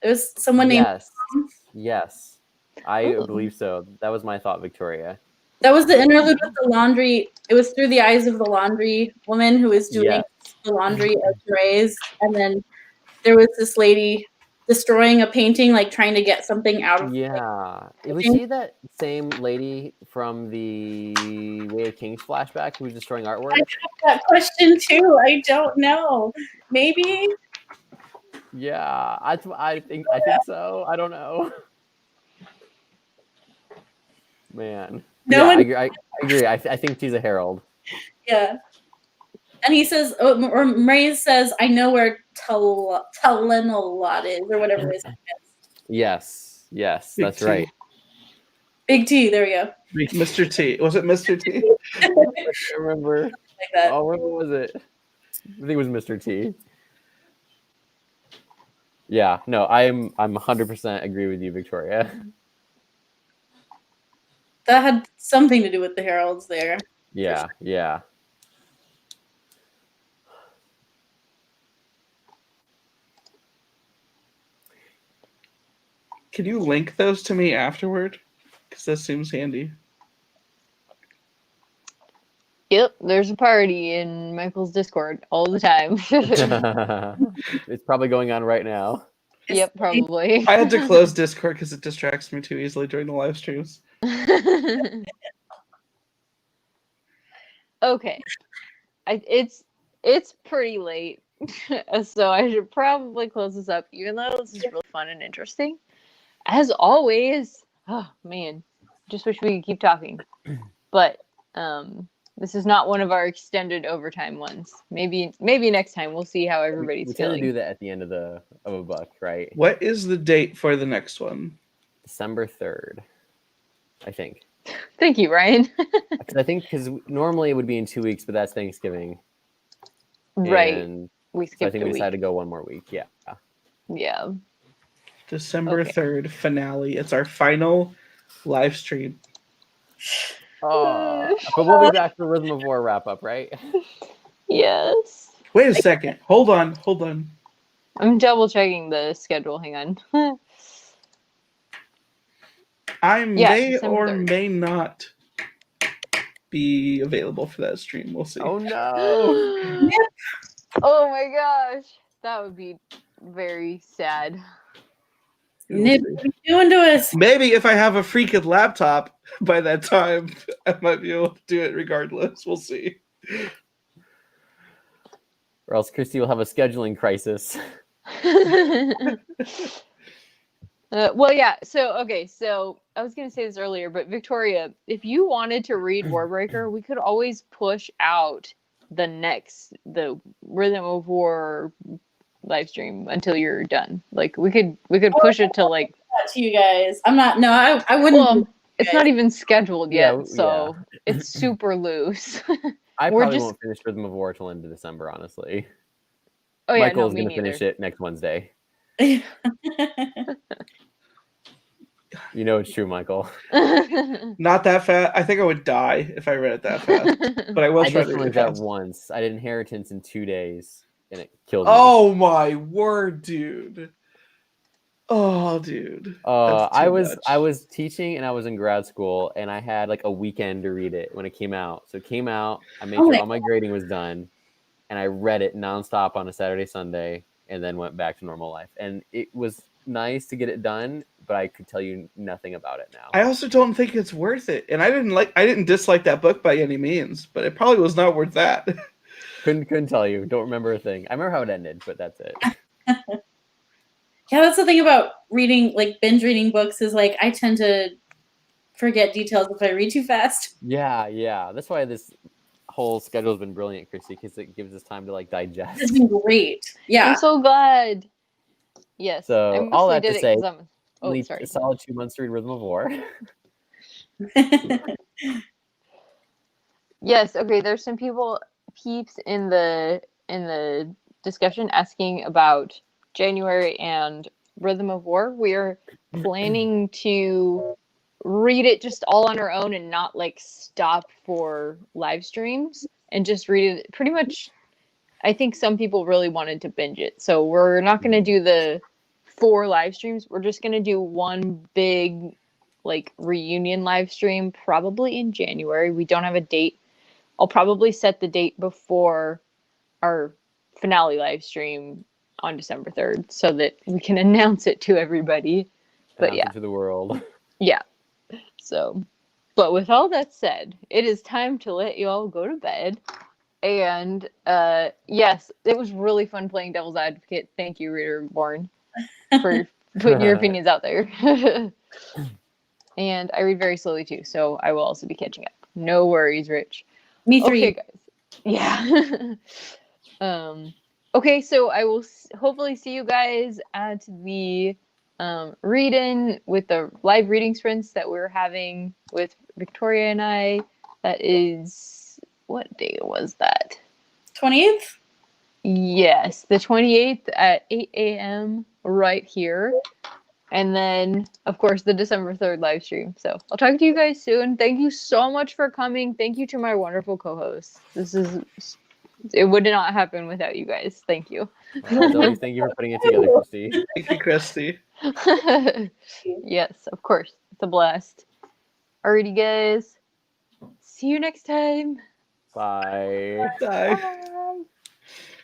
There was someone named Palm? Yes. I believe so. That was my thought, Victoria. That was the interlude with the laundry. It was through the eyes of the laundry woman who was doing the laundry of Mraize. And then there was this lady destroying a painting, like trying to get something out of It was she that same lady from the Way of Kings flashback who was destroying artwork? I have that question too. I don't know. Maybe? Yeah, I think so. I don't know. Man. I agree. I think she's a herald. Yeah. And he says, or Mraize says, I know where Talenolot is, or whatever his name is. Yes, Big that's T. right. Big T, there we go. Mr. T. Was it Mr. T? I remember. Like that. Oh, what was it? I think it was Mr. T. Yeah, no, I'm 100% agree with you, Victoria. That had something to do with the heralds there. Yeah. Can you link those to me afterward? Because that seems handy. Yep, there's a party in Michael's Discord all the time. It's probably going on right now. Yep, probably. I had to close Discord because it distracts me too easily during the live streams. Okay. It's pretty late, so I should probably close this up, even though this is really fun and interesting. As always, oh man, just wish we could keep talking. But this is not one of our extended overtime ones. Maybe next time. We'll see how everybody's we feeling. We do that at the end of a book, right? What is the date for the next one? December 3rd, I think. Thank you, Ryan. Because normally it would be in 2 weeks, but that's Thanksgiving. Right. And we skipped so I think a we week. decided to go one more week. Yeah. Yeah. December 3rd finale. It's our final live stream. Oh, but we'll be back for Rhythm of War wrap up, right? Yes. Wait a second. Hold on. I'm double checking the schedule. Hang on. I may December or 3rd. may not be available for that stream. We'll see. Oh no! Oh my gosh, that would be very sad. Nip, what are you doing to us? Maybe if I have a freaking laptop by that time, I might be able to do it regardless. We'll see. Or else Christy will have a scheduling crisis. Well, yeah. So I was going to say this earlier, but Victoria, if you wanted to read Warbreaker, we could always push out the Rhythm of War live stream until you're done. Like we could push it to like that to you guys. I'm not. No, I wouldn't. Well, it's not even scheduled yet, Yeah, so it's super loose. I probably won't finish Rhythm of War till end of December, honestly. Oh yeah, Michael's no, me gonna neither. finish it next Wednesday. You know it's true, Michael. Not that fast. I think I would die if I read it that fast. But I will I try just to read finished it that fast. once. I did Inheritance in 2 days. and it killed me. Oh my word, dude. Oh, dude. That's I too was much. teaching and I was in grad school and I had like a weekend to read it when it came out. So it came out, I made Oh sure my all my grading was done, and I read it nonstop on a Saturday, Sunday, and then went back to normal life. And it was nice to get it done, but I could tell you nothing about it now. I also don't think it's worth it. And I didn't dislike that book by any means, but it probably was not worth that. Couldn't tell you. Don't remember a thing. I remember how it ended, but that's it. Yeah, that's the thing about reading, like binge reading books, is like I tend to forget details if I read too fast. Yeah. That's why this whole schedule has been brilliant, Christy, because it gives us time to like digest. It's been great. Yeah. I'm so glad. Yes. I So all mostly that did to it say, because I'm. Oh, need sorry. a solid 2 months to read Rhythm of War. Yes. Okay. There's some peeps in the discussion asking about January and Rhythm of War. We are planning to read it just all on our own and not like stop for live streams and just read it pretty much. I think some people really wanted to binge it. So we're not going to do the 4 live streams. We're just going to do one big like reunion live stream probably in January. We don't have a date. I'll probably set the date before our finale live stream on December 3rd so that we can announce it to everybody. But Announce yeah. it to the world. Yeah. So, but with all that said, it is time to let you all go to bed. And yes, it was really fun playing Devil's Advocate. Thank you, Reader Born, for putting your opinions out there. And I read very slowly too, so I will also be catching up. No worries, Rich. Me three. Okay, guys. Yeah. Okay, so I will hopefully see you guys at the read-in with the live reading sprints that we're having with Victoria and I. That is, what day was that? 28th? Yes, the 28th at 8 a.m. right here. And then, of course, the December 3rd live stream. So I'll talk to you guys soon. Thank you so much for coming. Thank you to my wonderful co-hosts. It would not happen without you guys. Thank you. As always, thank you for putting it together, Christy. Thank you, Christy. Yes, of course. It's a blast. Alrighty, guys. See you next time. Bye. Bye. Bye.